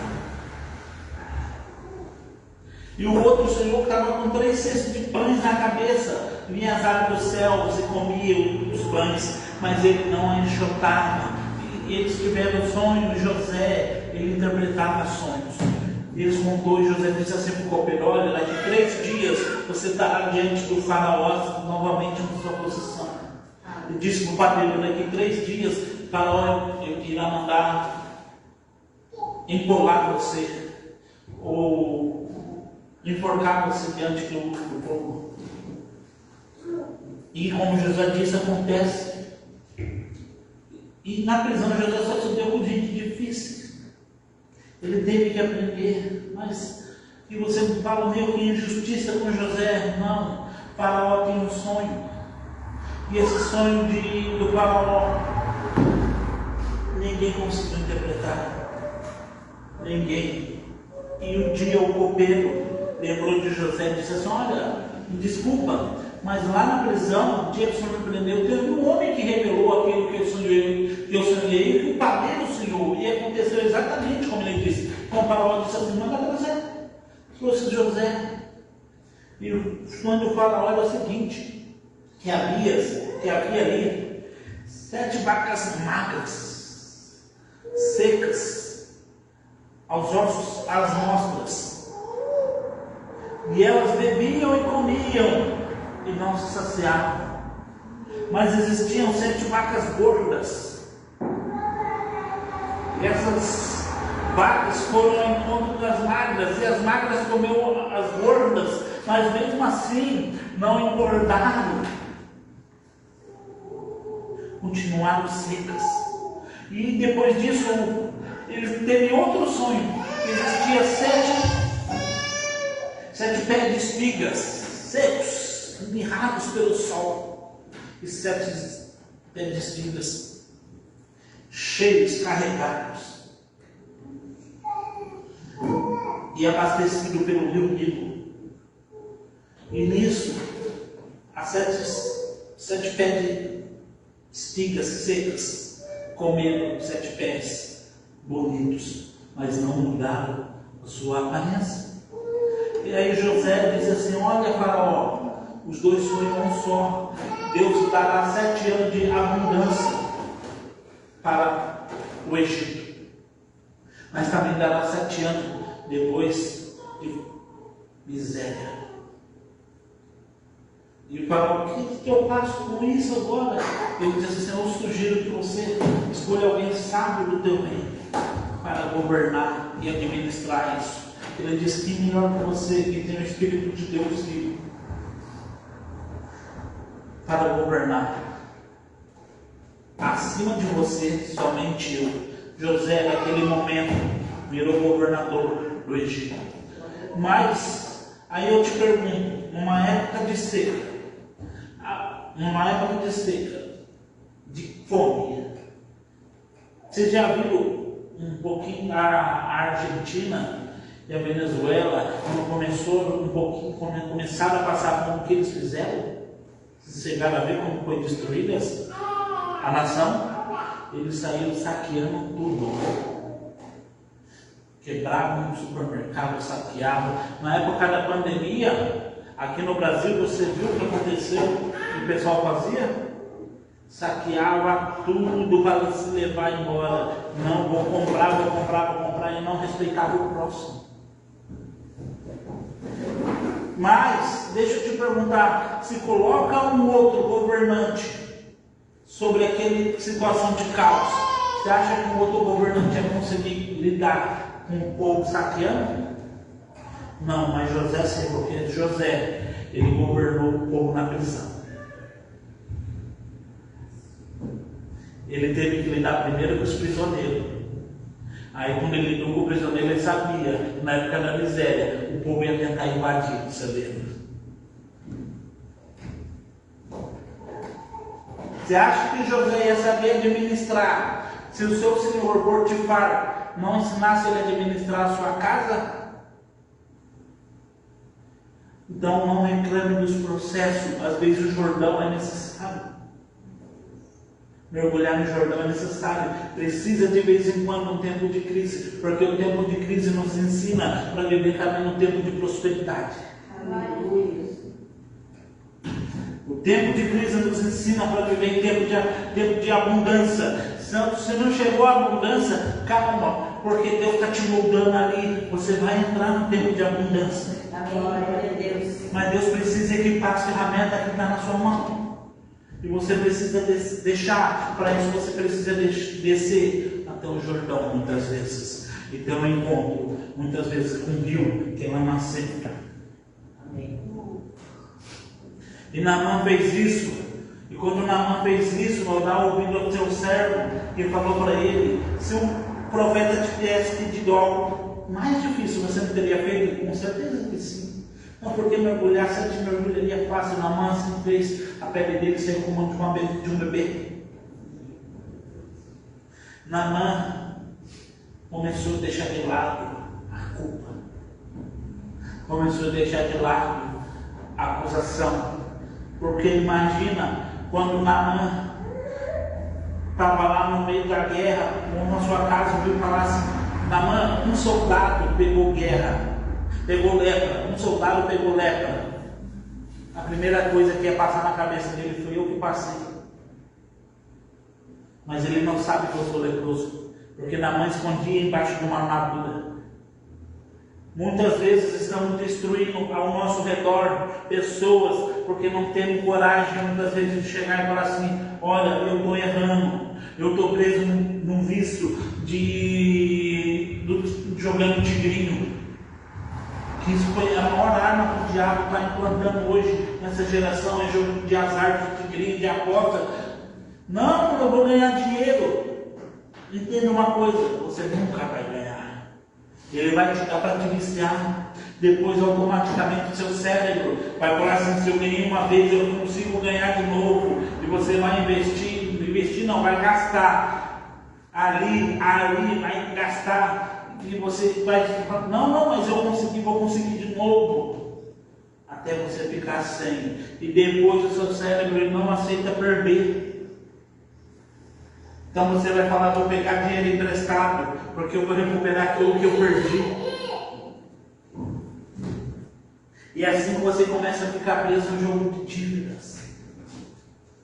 E o outro sonhou que estava com 3 cestos de pães na cabeça. Vinha as aves dos céus e comia os pães, mas ele não enxotava. E eles tiveram sonho, e José, ele interpretava sonhos. Eles contou, e José disse assim para o copeiro: olha, daqui 3 dias você estará diante do faraó novamente na sua posição. Ele disse para o padeiro: daqui 3 dias o faraó irá mandar empolar você, ou enforcar você diante do povo. E como José disse, acontece. E na prisão José só se deu com gente difícil. Ele teve que aprender. Mas e você fala, meu, que injustiça com José? Não. O faraó tem um sonho. E esse sonho do faraó ninguém conseguiu interpretar. Ninguém. E um dia o copeiro lembrou de José e disse assim: olha, desculpa, mas lá na prisão, o dia que o Senhor me prendeu, teve um homem que revelou aquilo que eu sonhei, que o padeiro sonhou, e aconteceu exatamente como ele disse. Então o faraó disse assim: manda trazer. Trouxe José. E o sonho do faraó era o seguinte: que havia ali 7 vacas magras, secas, aos ossos, às mostras. E elas bebiam e comiam e não se saciavam. Mas existiam 7 vacas gordas. E essas vacas foram ao encontro das magras, e as magras comeram as gordas, mas mesmo assim não engordaram. Continuaram secas. E depois disso, ele teve outro sonho. Existia 7 pés de espigas secos, mirrados pelo sol, e 7 pés de espigas cheios, carregados, e abastecido pelo rio Nilo. E nisso, as 7 pés de espigas secas comeram 7 pés bonitos, mas não mudaram a sua aparência. E aí José diz assim: olha, faraó, os 2 sonham um só. Deus dará 7 anos de abundância para o Egito, mas também dará 7 anos depois de miséria. E o faraó: o que eu faço com isso agora? Ele diz assim: eu sugiro que você escolha alguém sábio do teu reino para governar e administrar isso. Ele diz que melhor que você, que tem o Espírito de Deus vivo, para governar. Acima de você, somente eu. José, naquele momento, virou governador do Egito. Mas, aí eu te pergunto, numa época de seca, de fome, você já viu um pouquinho a Argentina? e a Venezuela, quando começou um pouquinho, quando começaram a passar como que eles fizeram, vocês chegaram a ver como foi destruída a nação? Eles saíram saqueando tudo. Quebravam o supermercado, saqueavam. Na época da pandemia, aqui no Brasil, você viu o que aconteceu? O pessoal fazia? Saqueava tudo para se levar embora. Não, vou comprar e não respeitava o próximo. Mas, deixa eu te perguntar, se coloca um outro governante sobre aquela situação de caos, você acha que um outro governante ia conseguir lidar com o povo saqueando? Não, mas José sim, porque José, ele governou o povo na prisão. Ele teve que lidar primeiro com os prisioneiros. Aí quando ele lidou com o prisioneiro, ele sabia que na época da miséria o povo ia tentar invadir, você lembra? Você acha que José ia saber administrar se o seu senhor Potifar não ensinasse ele a administrar a sua casa? Então não reclame dos processos, às vezes o Jordão é necessário. Mergulhar no Jordão é necessário. Precisa de vez em quando um tempo de crise, porque o tempo de crise nos ensina para viver também no tempo de prosperidade. Aleluia. O tempo de crise nos ensina para viver em tempo de abundância. Se não chegou a abundância, calma, porque Deus está te moldando ali. Você vai entrar no tempo de abundância. Glória a Deus. Mas Deus precisa equipar as ferramentas que estão na sua mão. E você precisa deixar, para isso você precisa descer até o Jordão muitas vezes. E ter um encontro, muitas vezes, com Rio, que é lá na seca. Amém. E Naamã fez isso. E quando Naamã fez isso, não dá ouvido ao seu servo, que falou para ele: se um profeta tivesse pedido algo mais difícil, você não teria feito? Com certeza que sim. Não, porque mergulhar, se a gente mergulharia fácil. Naamã assim fez, a pele dele saiu como de um bebê. Naamã começou a deixar de lado a culpa, começou a deixar de lado a acusação. Porque imagina quando Naamã estava lá no meio da guerra, ou na sua casa, ouviu falar assim: Naamã, um soldado pegou lepra, um soldado pegou lepra. A primeira coisa que ia passar na cabeça dele foi: eu que passei. Mas ele não sabe que eu sou leproso, porque Naamã escondia embaixo de uma armadura. Muitas vezes estamos destruindo ao nosso redor pessoas porque não temos coragem muitas vezes de chegar e falar assim: olha, eu estou errando, eu estou preso num vício de jogando tigrinho. Que isso foi a maior arma que o diabo está implantando hoje nessa geração, é jogo de azar, de tigrinho, de aposta. Não, eu vou ganhar dinheiro. Entenda uma coisa: você nunca vai ganhar. Ele vai te dar para te viciar. Depois automaticamente o seu cérebro vai falar assim: se eu ganhei uma vez, eu não consigo ganhar de novo. E você vai investir não, vai gastar. Ali, vai gastar. E você vai falar: não, mas eu vou conseguir de novo. Até você ficar sem. E depois o seu cérebro ele não aceita perder. Então você vai falar: vou pegar dinheiro emprestado, porque eu vou recuperar aquilo que eu perdi. E assim você começa a ficar preso no jogo de dívidas.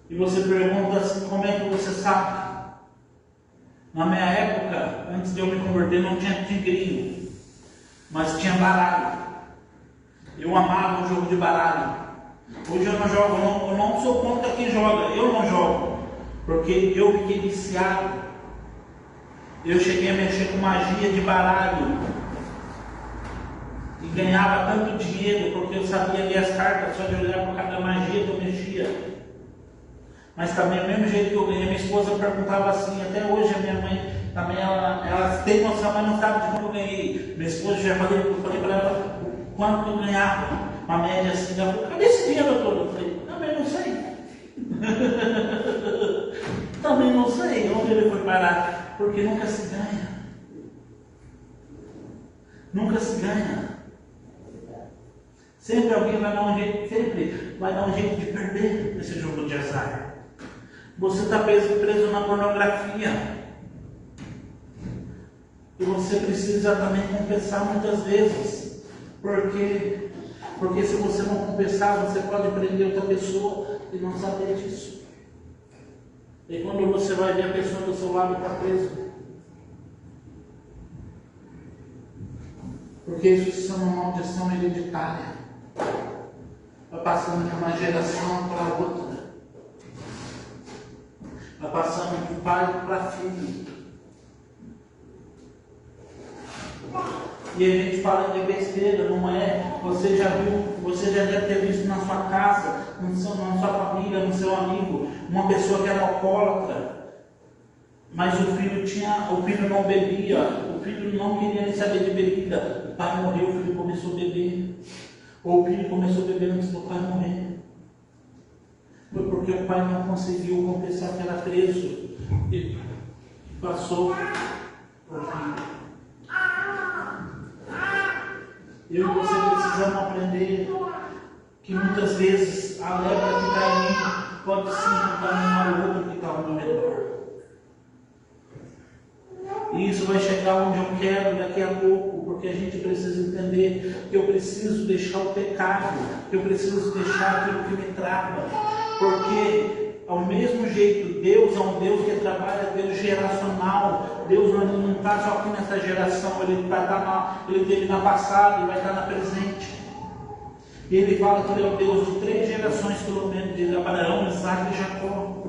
E você pergunta assim: como é que você sabe? Na minha época, antes de eu me converter, não tinha tigrinho, mas tinha baralho. Eu amava o jogo de baralho. Hoje eu não jogo, eu não sou contra quem joga, eu não jogo, porque eu fiquei viciado. Eu cheguei a mexer com magia de baralho e ganhava tanto dinheiro, porque eu sabia ler as cartas, só de olhar para cada magia que eu mexia. Mas também, do mesmo jeito que eu ganhei, minha esposa perguntava assim, até hoje a minha mãe também, ela tem noção, mas não sabe de como eu ganhei. Minha esposa já falei para ela quanto eu ganhava, uma média assim, ela falou: cadê esse dinheiro todo? Eu falei: também não sei. Também não sei onde ele foi parar, porque nunca se ganha. Nunca se ganha. Sempre alguém vai dar um jeito, de perder esse jogo de azar. Você está preso na pornografia. E você precisa também confessar muitas vezes. Porque se você não confessar, você pode prender outra pessoa e não saber disso. E quando você vai ver, a pessoa do seu lado está presa. Porque isso é uma maldição hereditária. Vai passando de uma geração para outra. Vai passando de pai para filho. E a gente fala de besteira, não é? Você já deve ter visto na sua casa, na sua família, no seu amigo, uma pessoa que era alcoólatra, mas o filho não bebia, o filho não queria nem saber de bebida, o pai morreu, o filho começou a beber, ou o filho começou a beber antes do pai morrer. Foi porque o pai não conseguiu confessar que era preso e passou por filho. Eu e você precisamos aprender que muitas vezes a lepra que está em mim pode sim contaminar o outro que está ao meu redor. E isso vai chegar onde eu quero daqui a pouco, porque a gente precisa entender que eu preciso deixar o pecado, que eu preciso deixar aquilo que me trava, porque ao mesmo jeito, Deus é um Deus que trabalha, Deus geracional. Deus não está só aqui nessa geração, Ele esteve na passada e vai estar na presente. E Ele fala que Ele é o Deus de 3 gerações, pelo menos, de Abraão, Isaac e Jacó.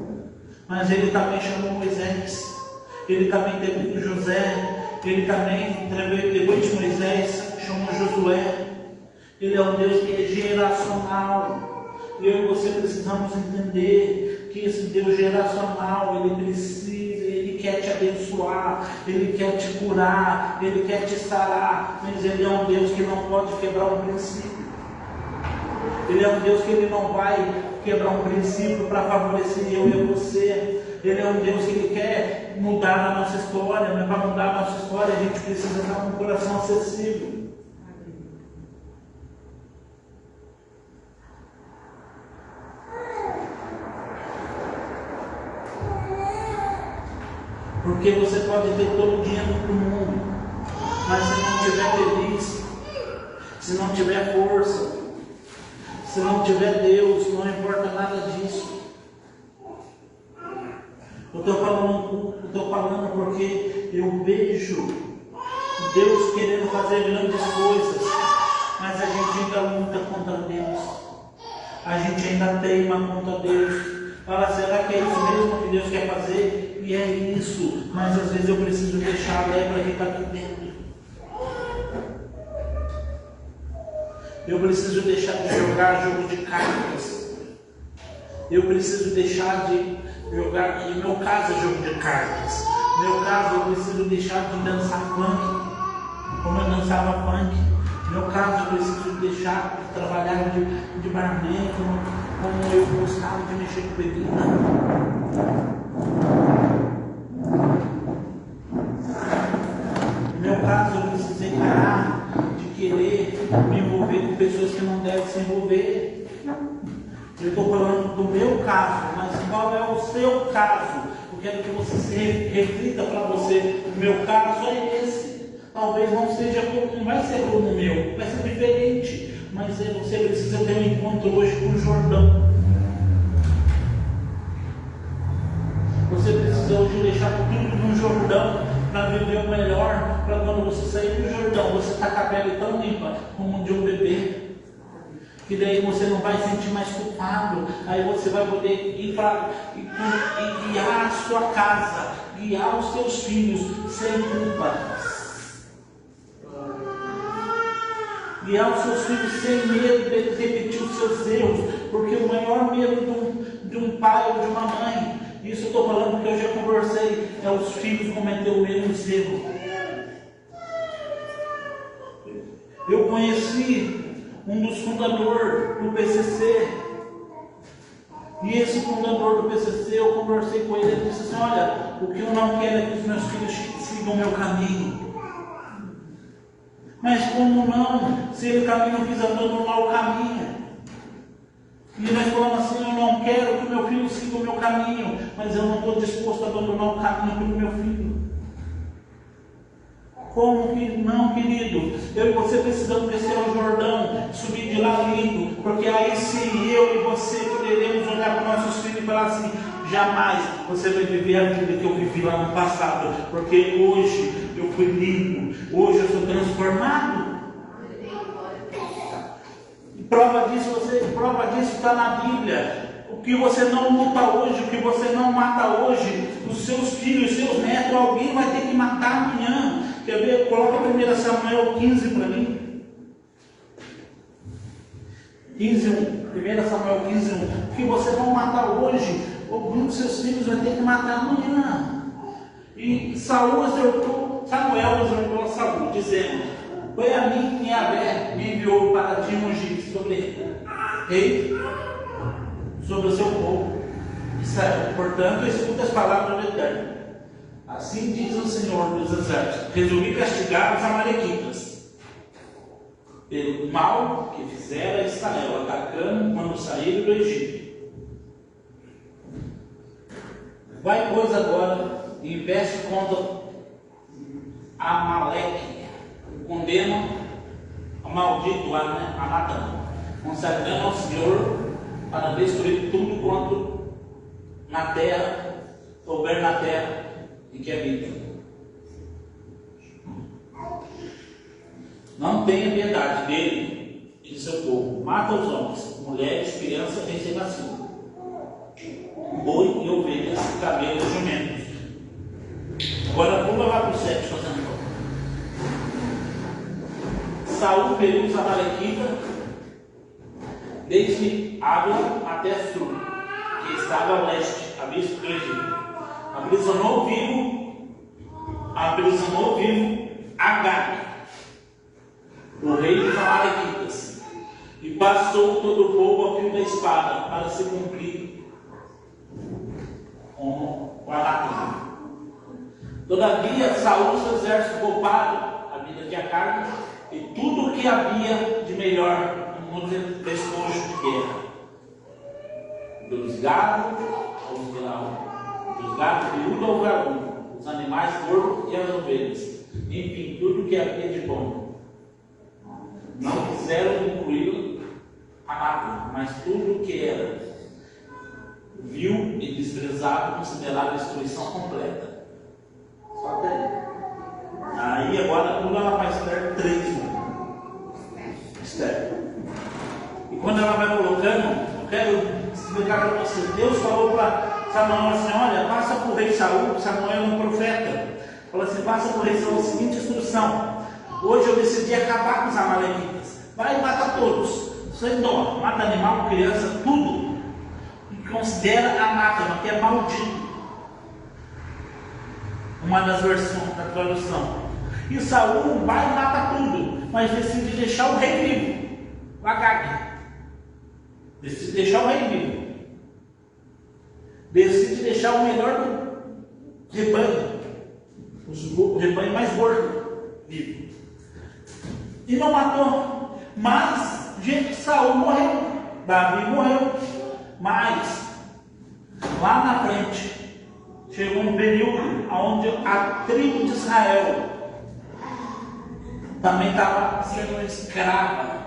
Mas Ele também chamou Moisés, Ele também teve José, Ele também, depois de Moisés, chamou Josué. Ele é um Deus que é geracional. Eu e você precisamos entender que esse Deus geracional, Ele quer te abençoar, Ele quer te curar, Ele quer te sarar, mas Ele é um Deus que não pode quebrar um princípio. Ele é um Deus que Ele não vai quebrar um princípio para favorecer eu e você. Ele é um Deus que Ele quer mudar a nossa história, mas para mudar a nossa história a gente precisa estar com um coração acessível. Porque você pode ter todo o dinheiro do mundo, mas se não tiver feliz, se não tiver força, se não tiver Deus, não importa nada disso. Eu estou falando porque eu vejo Deus querendo fazer grandes coisas, mas a gente ainda luta contra Deus, a gente ainda teima contra Deus. Fala, será que é isso mesmo que Deus quer fazer? E é isso, mas às vezes eu preciso deixar a lepra que está aqui dentro. Eu preciso deixar de jogar jogo de cartas. Eu preciso deixar de jogar, no meu caso é jogo de cartas. No meu caso eu preciso deixar de dançar funk, como eu dançava funk. No meu caso eu preciso deixar de trabalhar de barman, como eu gostava de mexer com bebida. No meu caso, eu precisei parar de querer me envolver com pessoas que não devem se envolver. Eu estou falando do meu caso, mas qual é o seu caso? Eu quero que você se reflita para você. O meu caso é esse. Talvez não vai ser como o meu, vai ser diferente. Mas você precisa ter um encontro hoje com o Jordão. Você precisa hoje deixar tudo no Jordão para viver o melhor, para quando você sair do Jordão, você está com a pele tão limpa como de um bebê. Que daí você não vai sentir mais culpado. Aí você vai poder ir para e guiar a sua casa, guiar os seus filhos sem culpa. Guiar os seus filhos sem medo de repetir os seus erros, porque o maior medo de um pai ou de uma mãe, isso eu estou falando porque eu já conversei, é os filhos cometer o mesmo erro. Eu conheci um dos fundadores do PCC, e esse fundador do PCC, eu conversei com ele, ele disse assim, olha, o que eu não quero é que os meus filhos sigam o meu caminho. Mas como não? Se ele caminha, eu quis abandonar o caminho. E nós falamos assim, eu não quero que o meu filho siga o meu caminho, mas eu não estou disposto a abandonar o caminho pelo meu filho. Como que não, querido? Eu e você precisamos descer ao Jordão, subir de lá limpo, porque aí sim eu e você poderemos olhar para nossos filhos e falar assim, jamais você vai viver a vida que eu vivi lá no passado, porque hoje eu fui limpo, hoje eu sou transformado. E prova disso está na Bíblia. O que você não luta hoje, o que você não mata hoje, os seus filhos, os seus netos, alguém vai ter que matar amanhã. Quer ver? Coloca 1 Samuel 15 para mim. 1 Samuel 15, 1. O que você não matar hoje, algum dos seus filhos vai ter que matar amanhã. E Samuel exortou a Saul, dizendo: foi a mim que Yahvé me enviou para te ungir sobre o seu povo Israel. Portanto, escuta as palavras do Eterno. Assim diz o Senhor dos Exércitos: resolvi castigar os amalequitas pelo mal que fizera Israel, atacando quando saíram do Egito. Vai, pois, agora e investe contra Amaleque, condena o maldito Anatã, consagrando ao Senhor para destruir tudo quanto na terra, houver na terra e que habita. Não tenha piedade dele e de seu povo. Mata os homens, mulheres, crianças, recém-nascidos, boi e ovelhas, camelos e jumentos. Agora pula lá para o 7, fazendo favor. Saul feriu os amalequitas desde Água até Sur, que estava ao leste, a vista do Egito. Aprisionou vivo Agag, o rei dos amalequitas, e passou todo o povo ao fio da espada para se cumprir com o Anatã. Todavia, Saul e seu exército pouparam a vida de Agag e tudo o que havia de melhor no despojo de guerra, dos gados miúdos ao galo, os animais gordos e as ovelhas, enfim, tudo o que havia de bom. Não quiseram incluir Anatã, mas tudo o que era vil e desprezado considerado destruição completa. Só até aí. Aí agora pula lá para Esther 3. Esther. E quando ela vai colocando, eu quero explicar para você. Deus falou para Samuel assim: olha, passa para o rei Saul, Samuel é um profeta. Fala assim: passa para o rei Saul a seguinte instrução: hoje eu decidi acabar com os amalequitas. Vai e mata todos, sem dó, mata animal, criança, tudo. E considera anátema, que é maldito. Uma das versões da tradução. E Saul vai e mata tudo, mas decide deixar o rei vivo, o Agag. Decide deixar o rei vivo. Decide deixar o melhor do rebanho, o rebanho mais gordo, vivo. E não matou. Mas, gente, Saul morreu, Davi morreu. Mas, lá na frente, chegou um período onde a tribo de Israel também estava sendo escrava.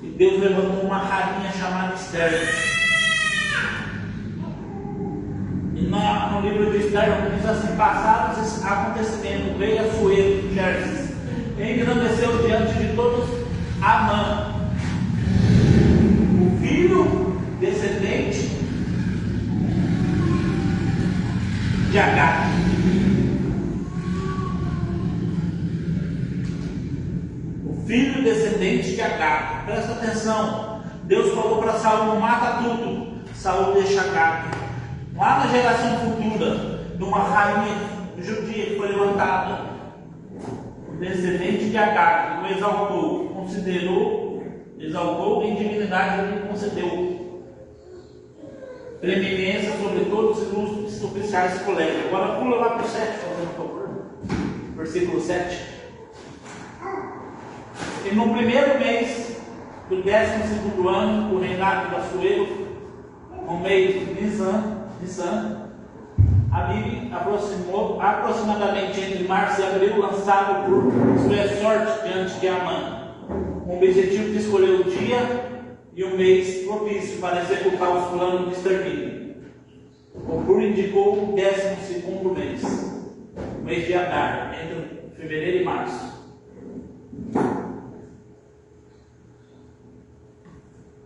E Deus levantou uma rainha chamada Esther. E no livro de Esther diz assim: passados esses acontecimentos, veio Assuero, Xerxes, engrandeceu diante de todos Amã, o filho descendente de Agag. O filho descendente de Agag. Presta atenção. Deus falou para Saul: mata tudo. Saul deixa Agag. Lá na geração futura, de uma rainha judia que foi levantada, o descendente de Agag o exaltou, exaltou em dignidade e lhe concedeu preeminência sobre todos os ilustres oficiais colegas. Agora pula lá para o 7, fazendo favor. Versículo 7. E no primeiro mês do 12º ano do reinado de Assuero, no mês de Nisan, Abibe aproximou aproximadamente entre março e abril, lançado por sua sorte diante de Amã, com o objetivo de escolher o dia e o mês propício para executar os planos de extermínio. O Pur indicou o 12º mês, o mês de Adar, entre fevereiro e março.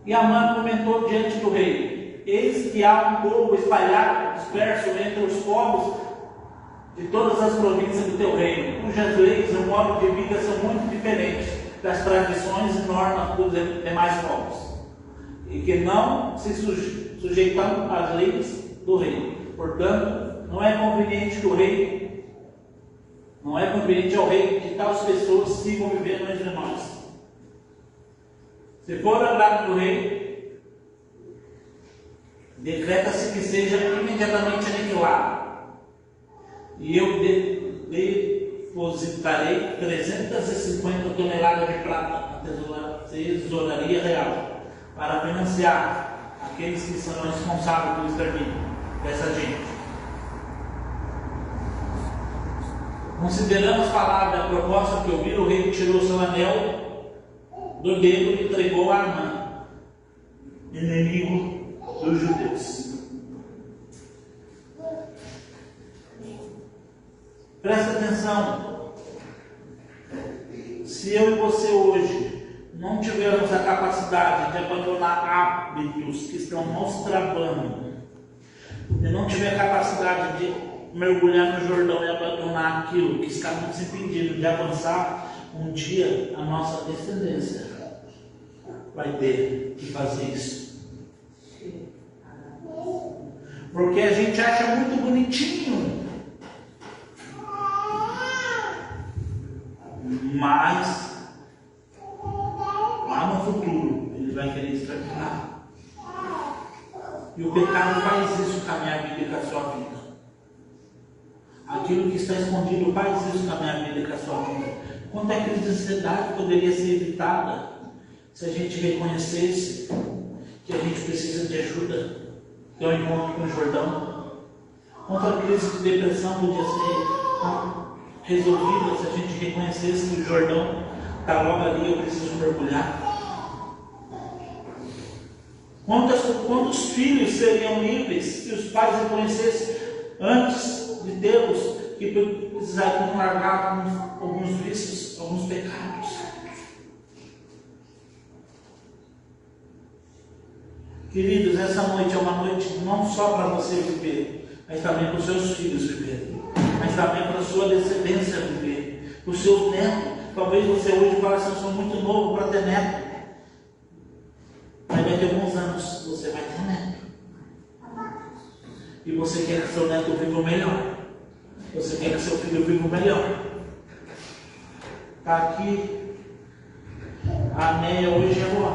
E Amã comentou diante do rei: eis que há um povo espalhado, disperso entre os povos de todas as províncias do teu reino, cujas leis e o modo de vida são muito diferentes das tradições e normas dos demais povos, e que não se sujeitam às leis do rei. Portanto, não é conveniente ao rei que tais pessoas sigam vivendo entre nós. Se for agrado do rei, decreta-se que seja imediatamente aniquilado, e eu depositarei 350 toneladas de prata na tesouraria real, para financiar aqueles que serão responsáveis pelo extermínio dessa gente. Considerando as palavras da proposta que ouviram, o rei tirou seu anel do dedo e entregou a Amã, inimigo dos judeus. Presta atenção. Se eu e você hoje não tivermos a capacidade de abandonar hábitos que estão nos travando, e não tiver a capacidade de mergulhar no Jordão e abandonar aquilo que está nos impedindo de avançar, um dia a nossa descendência vai ter que fazer isso. Porque a gente acha muito bonitinho, mas lá no futuro ele vai querer exterminar. E o pecado faz isso com a minha vida e com a sua vida. Aquilo que está escondido faz isso com a minha vida e com a sua vida. Quanto a crise de ansiedade poderia ser evitada se a gente reconhecesse que a gente precisa de ajuda, ter um encontro com o Jordão? Quanto a crise de depressão podia ser resolvida se a gente reconhecesse que o Jordão está logo ali, eu preciso mergulhar? Quantos filhos seriam livres se os pais reconhecessem antes de tê-los que precisariam largar alguns vícios, alguns pecados? Queridos, essa noite é uma noite não só para você viver, mas também para os seus filhos viverem, mas também para a sua descendência viver, para os seus netos. Talvez você hoje fale assim: eu sou muito novo para ter neto, mas daqui a alguns anos você vai ter neto, e você quer que seu neto viva o melhor, você quer que seu filho viva o melhor. Está aqui, a Néia hoje é boa,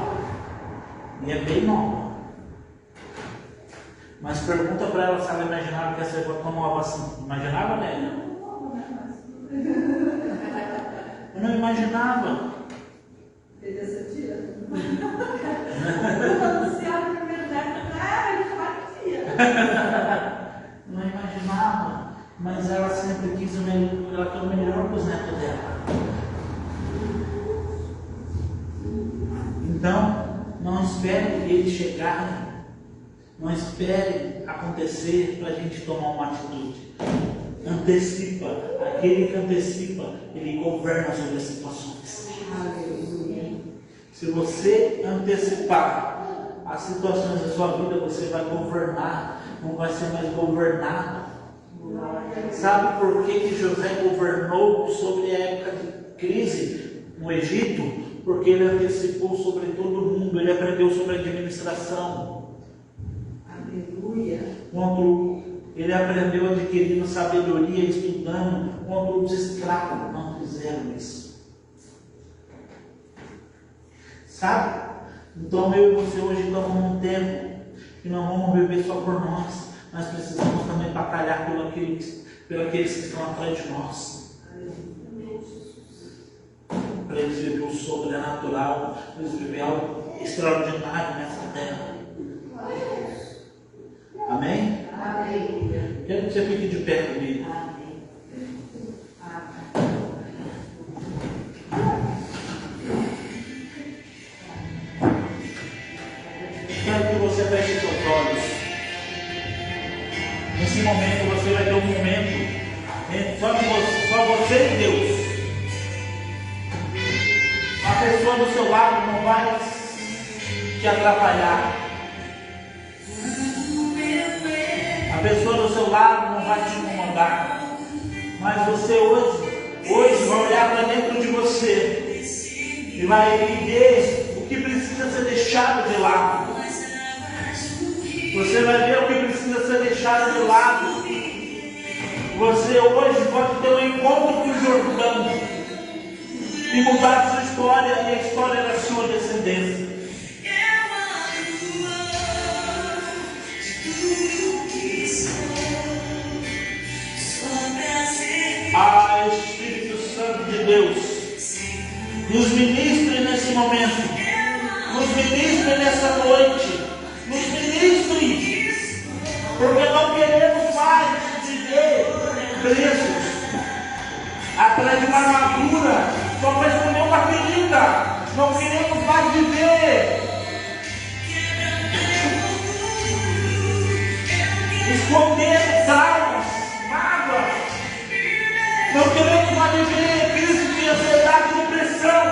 e é bem nova. Mas pergunta para ela se ela imaginava que essa ia tomar uma vacina. Imaginava, né? Eu não imaginava. Ele tia. Quando anunciaram o primeiro neto, Não imaginava. Mas ela sempre quis ela quer o melhor para os netos dela. Então, não espere ele chegar. Não espere acontecer para a gente tomar uma atitude. Antecipa. Aquele que antecipa, ele governa sobre as situações. Se você antecipar as situações da sua vida, você vai governar, não vai ser mais governado. Sabe por que José governou sobre a época de crise no Egito? Porque ele antecipou sobre todo mundo, ele aprendeu sobre a administração. Quando ele aprendeu adquirindo sabedoria, estudando, quando os escravos não fizeram isso. Sabe? Então eu e você hoje estamos num tempo que não vamos viver só por nós, mas precisamos também batalhar por aqueles que estão atrás de nós. para eles viver o sobrenatural, para eles viver algo extraordinário nessa terra. Amém? Amém. Quero que você fique de pé comigo. Amém. Quero que você feche seus olhos. Nesse momento você vai ter um momento só você e Deus. A pessoa do seu lado não vai te atrapalhar. A pessoa do seu lado não vai te incomodar. Mas você hoje vai olhar para dentro de você e vai ver o que precisa ser deixado de lado. Você vai ver o que precisa ser deixado de lado. Você hoje pode ter um encontro com o Jordão e mudar a sua história e a história da sua descendência. Ah, Espírito Santo de Deus, nos ministre nesse momento, nos ministre nessa noite, nos ministre, porque não queremos mais viver presos atrás de uma armadura, só para esconder uma ferida. Não queremos mais viver escondendo traumas, mágoas. Não queremos mais viver crise de ansiedade e depressão.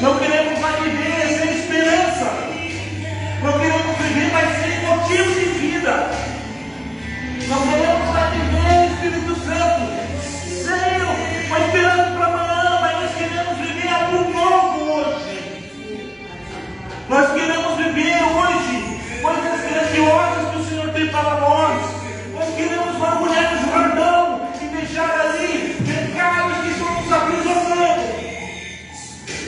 Não queremos mais viver sem esperança. Não queremos viver mais sem motivo de vida. Não queremos mais viver, Espírito Santo, sem uma esperança para amanhã, mas nós queremos viver algo novo hoje. Nós queremos viver hoje coisas grandiosas que o Senhor tem para nós. Nós queremos mergulhar no Jordão e deixar ali pecados que estão nos aprisionando.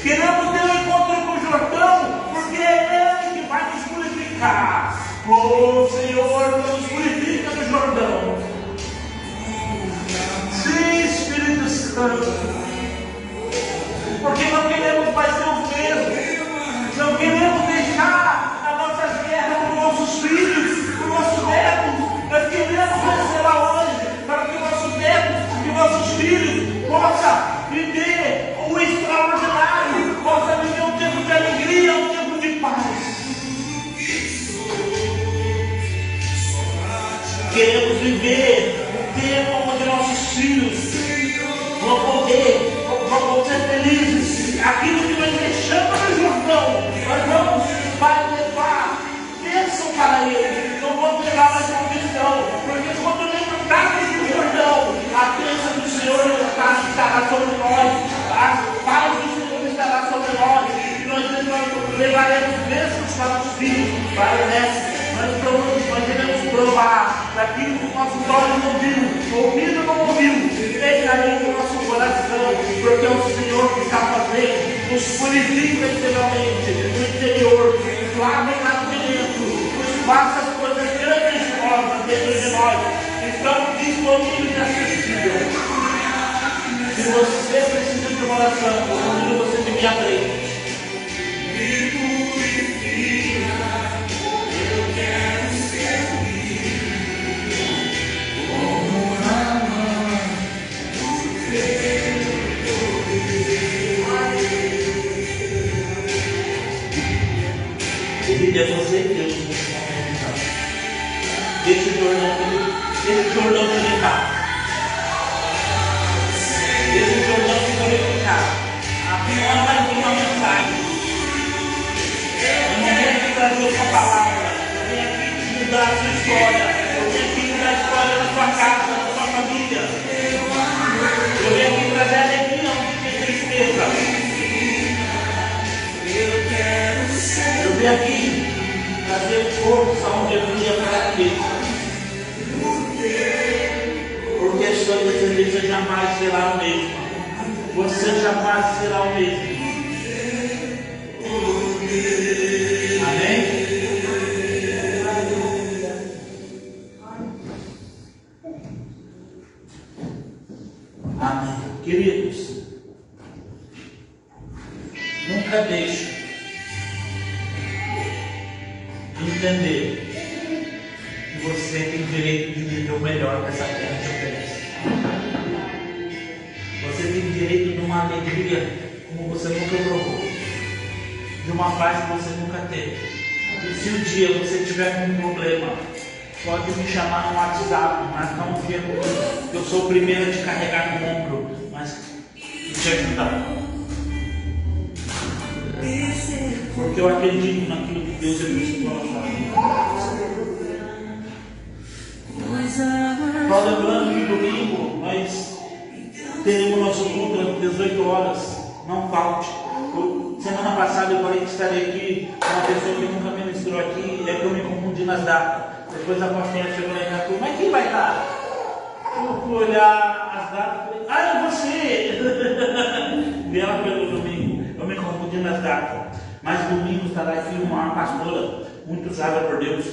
Queremos ter um encontro com o Jordão, porque é Ele que vai nos purificar. Oh Senhor, nos purifica no Jordão. Sim, Espírito Santo. Porque não queremos mais ser os mesmos. Não queremos deixar as nossas guerras para os nossos filhos, para os nossos netos. Nós queremos vencer aonde? Para que os nossos netos e os nossos filhos possam viver o extraordinário, possam viver um tempo de alegria, um tempo de paz. Queremos viver um tempo onde nossos filhos vão ser felizes. Aquilo que nós deixamos no Jordão, nós vamos levar bênção para eles. Não vamos levar mais maldição, porque quando levantarmos do Jordão, a bênção do Senhor estará sobre nós, a paz do Senhor estará sobre nós, e nós levaremos bênçãos para os filhos, para o resto. Nós devemos provar daquilo que o nosso olho não viu, ouvido não ouviu, deixa aí no nosso coração, porque é o Senhor que está fazendo, nos purifica interiormente, no interior, nos lava lá dentro, nos faça as coisas grandiosas dentro de nós, estão disponíveis e acessíveis. Se você precisa de uma oração, eu convido você a me abrir. Convide a você e Deus nesse momento. Deixa o Jordão te limpar. Deixa o Jordão te purificar. Aqui não vai vir uma mensagem. No momento de trazer a sua palavra, eu venho aqui mudar a sua história. Eu venho aqui mudar a história da sua casa, da sua família. Eu venho aqui trazer alegria onde tem tristeza. Eu venho aqui trazer força onde havia fraqueza. Porque a sua descendência jamais será o mesmo. Você jamais será o mesmo. Amém? Amém. Queridos, viver. E você tem direito de viver o melhor que essa terra te oferece. Você tem direito de uma alegria como você nunca provou, de uma paz que você nunca teve. E se um dia você tiver um problema, pode me chamar no WhatsApp, marcar um dia comigo. Eu sou o primeiro a te carregar no ombro, mas te ajudar. Porque eu acredito naquilo que Deus depositou na sua vida. Só lembrando que domingo nós teremos nosso culto às 18 horas. Não falte. Semana passada eu falei que estaria aqui uma pessoa que nunca ministrou aqui, é que eu me confundi nas datas. Depois a pastora chegou lá e falou, mas quem vai estar? Eu fui olhar as datas e falei, é você! E ela pelo domingo, eu me confundi nas datas. Mas domingo estará aqui uma pastora muito usada por Deus.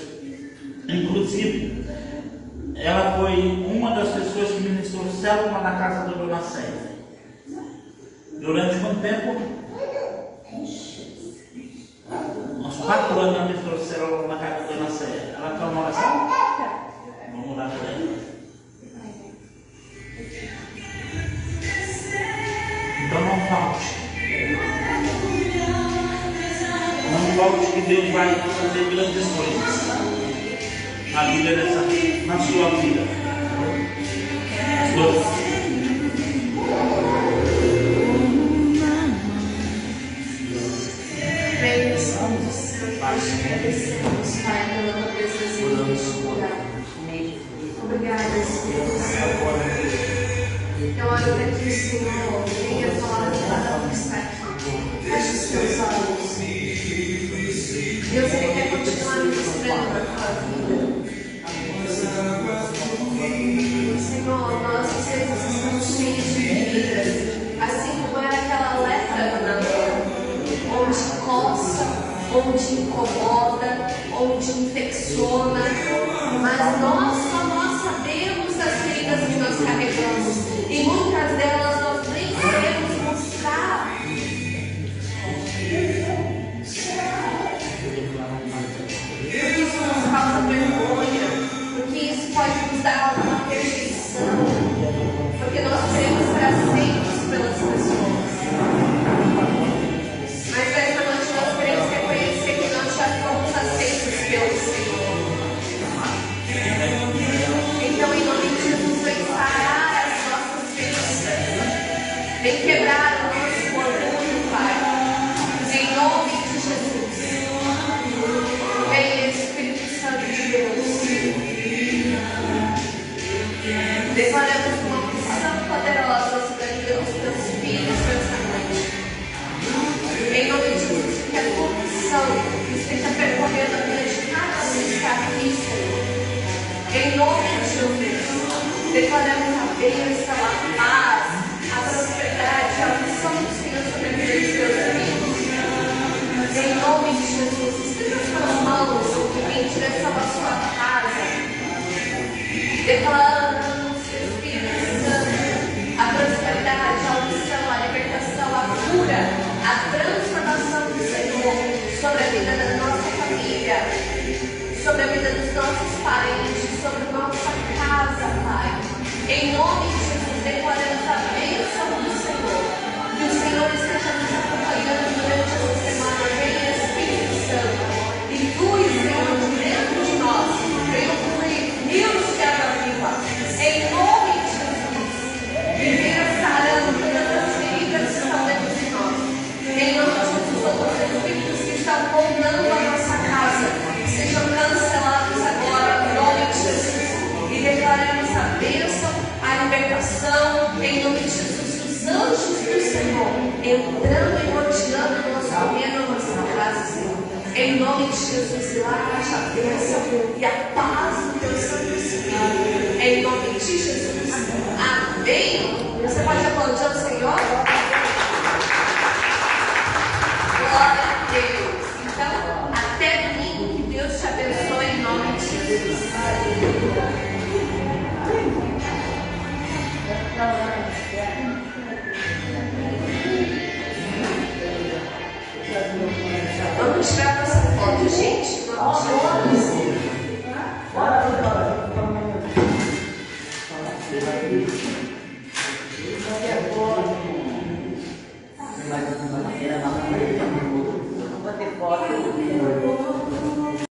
Inclusive, ela foi uma das pessoas que ministrou célula na casa da Dona Célia. Durante quanto tempo? Uns 4 anos ela ministrou célula na casa da Dona Célia. Ela quer uma oração? Vamos orar por ela. Então não falte. Não falte que Deus vai fazer grandes coisas na vida na sua vida. Agradecemos, Pai, pela tua presença em nosso lugar. Obrigada, Senhor. Eu oro para que o Senhor venha falar de cada um que está aqui. Feche os teus olhos. Deus, Ele quer continuar ministrando na tua vida. Senhor, nós às vezes estamos cheios de vida, assim como era aquela lepra na mão, onde coça, onde incomoda, onde infecciona, mas nós sabemos as feridas que nós carregamos e muitas delas nós nem queremos mostrar. Porque isso nos causa vergonha, porque isso pode nos dar alguma rejeição, porque nós queremos ser aceitos pelas pessoas. Mas essa noite nós queremos reconhecer que nós já fomos aceitos pelo Senhor. Então, em nome de Jesus, vem sarar as nossas feridas, vem quebrar o nosso orgulho, Pai. Em nome de Jesus, vem Espírito Santo de Deus. Declaramos uma unção poderosa sobre a vida dos teus filhos nessa noite. Em nome de Jesus, que a tua unção esteja percorrendo a vida de cada um que está aqui, Senhor. Em nome de Jesus, declaramos a bênção, a paz, a prosperidade, a unção do Senhor sobre a vida dos teus filhos. Em nome de Jesus, estenda as tuas mãos em direção à sua casa, declarando a prosperidade, a unção, a libertação, a cura, a transformação do Senhor sobre a vida da nossa família, sobre a vida dos nossos parentes, sobre a nossa casa, Pai. Em nome de Jesus, declaramos a bênção do Senhor. Que o Senhor esteja nos acompanhando durante essa semana. Venha, Espírito Santo, e flui, Senhor, de dentro de nós. Venha fluir rios de água viva. Em nome de Jesus. E venha sarando todas as feridas que estão dentro de nós. Em nome de Jesus, todos os espíritos que estão rondando a nossa casa sejam cancelados agora, em nome de Jesus. E declaramos a bênção, a libertação, em nome de Jesus. Os anjos do Senhor entrando e rodeando o nosso caminho, a nossa casa, Senhor. Em nome de Jesus, e lá haja a bênção e a paz do teu Santo Espírito. Em nome de Jesus. Amém. Você pode aplaudir ao Senhor? Glória a Deus. Então, até domingo, que Deus te abençoe em nome de Jesus. Vamos tirar nossa foto, gente. Vamos tirar. Qualquer foto. Mas não vai ter foto.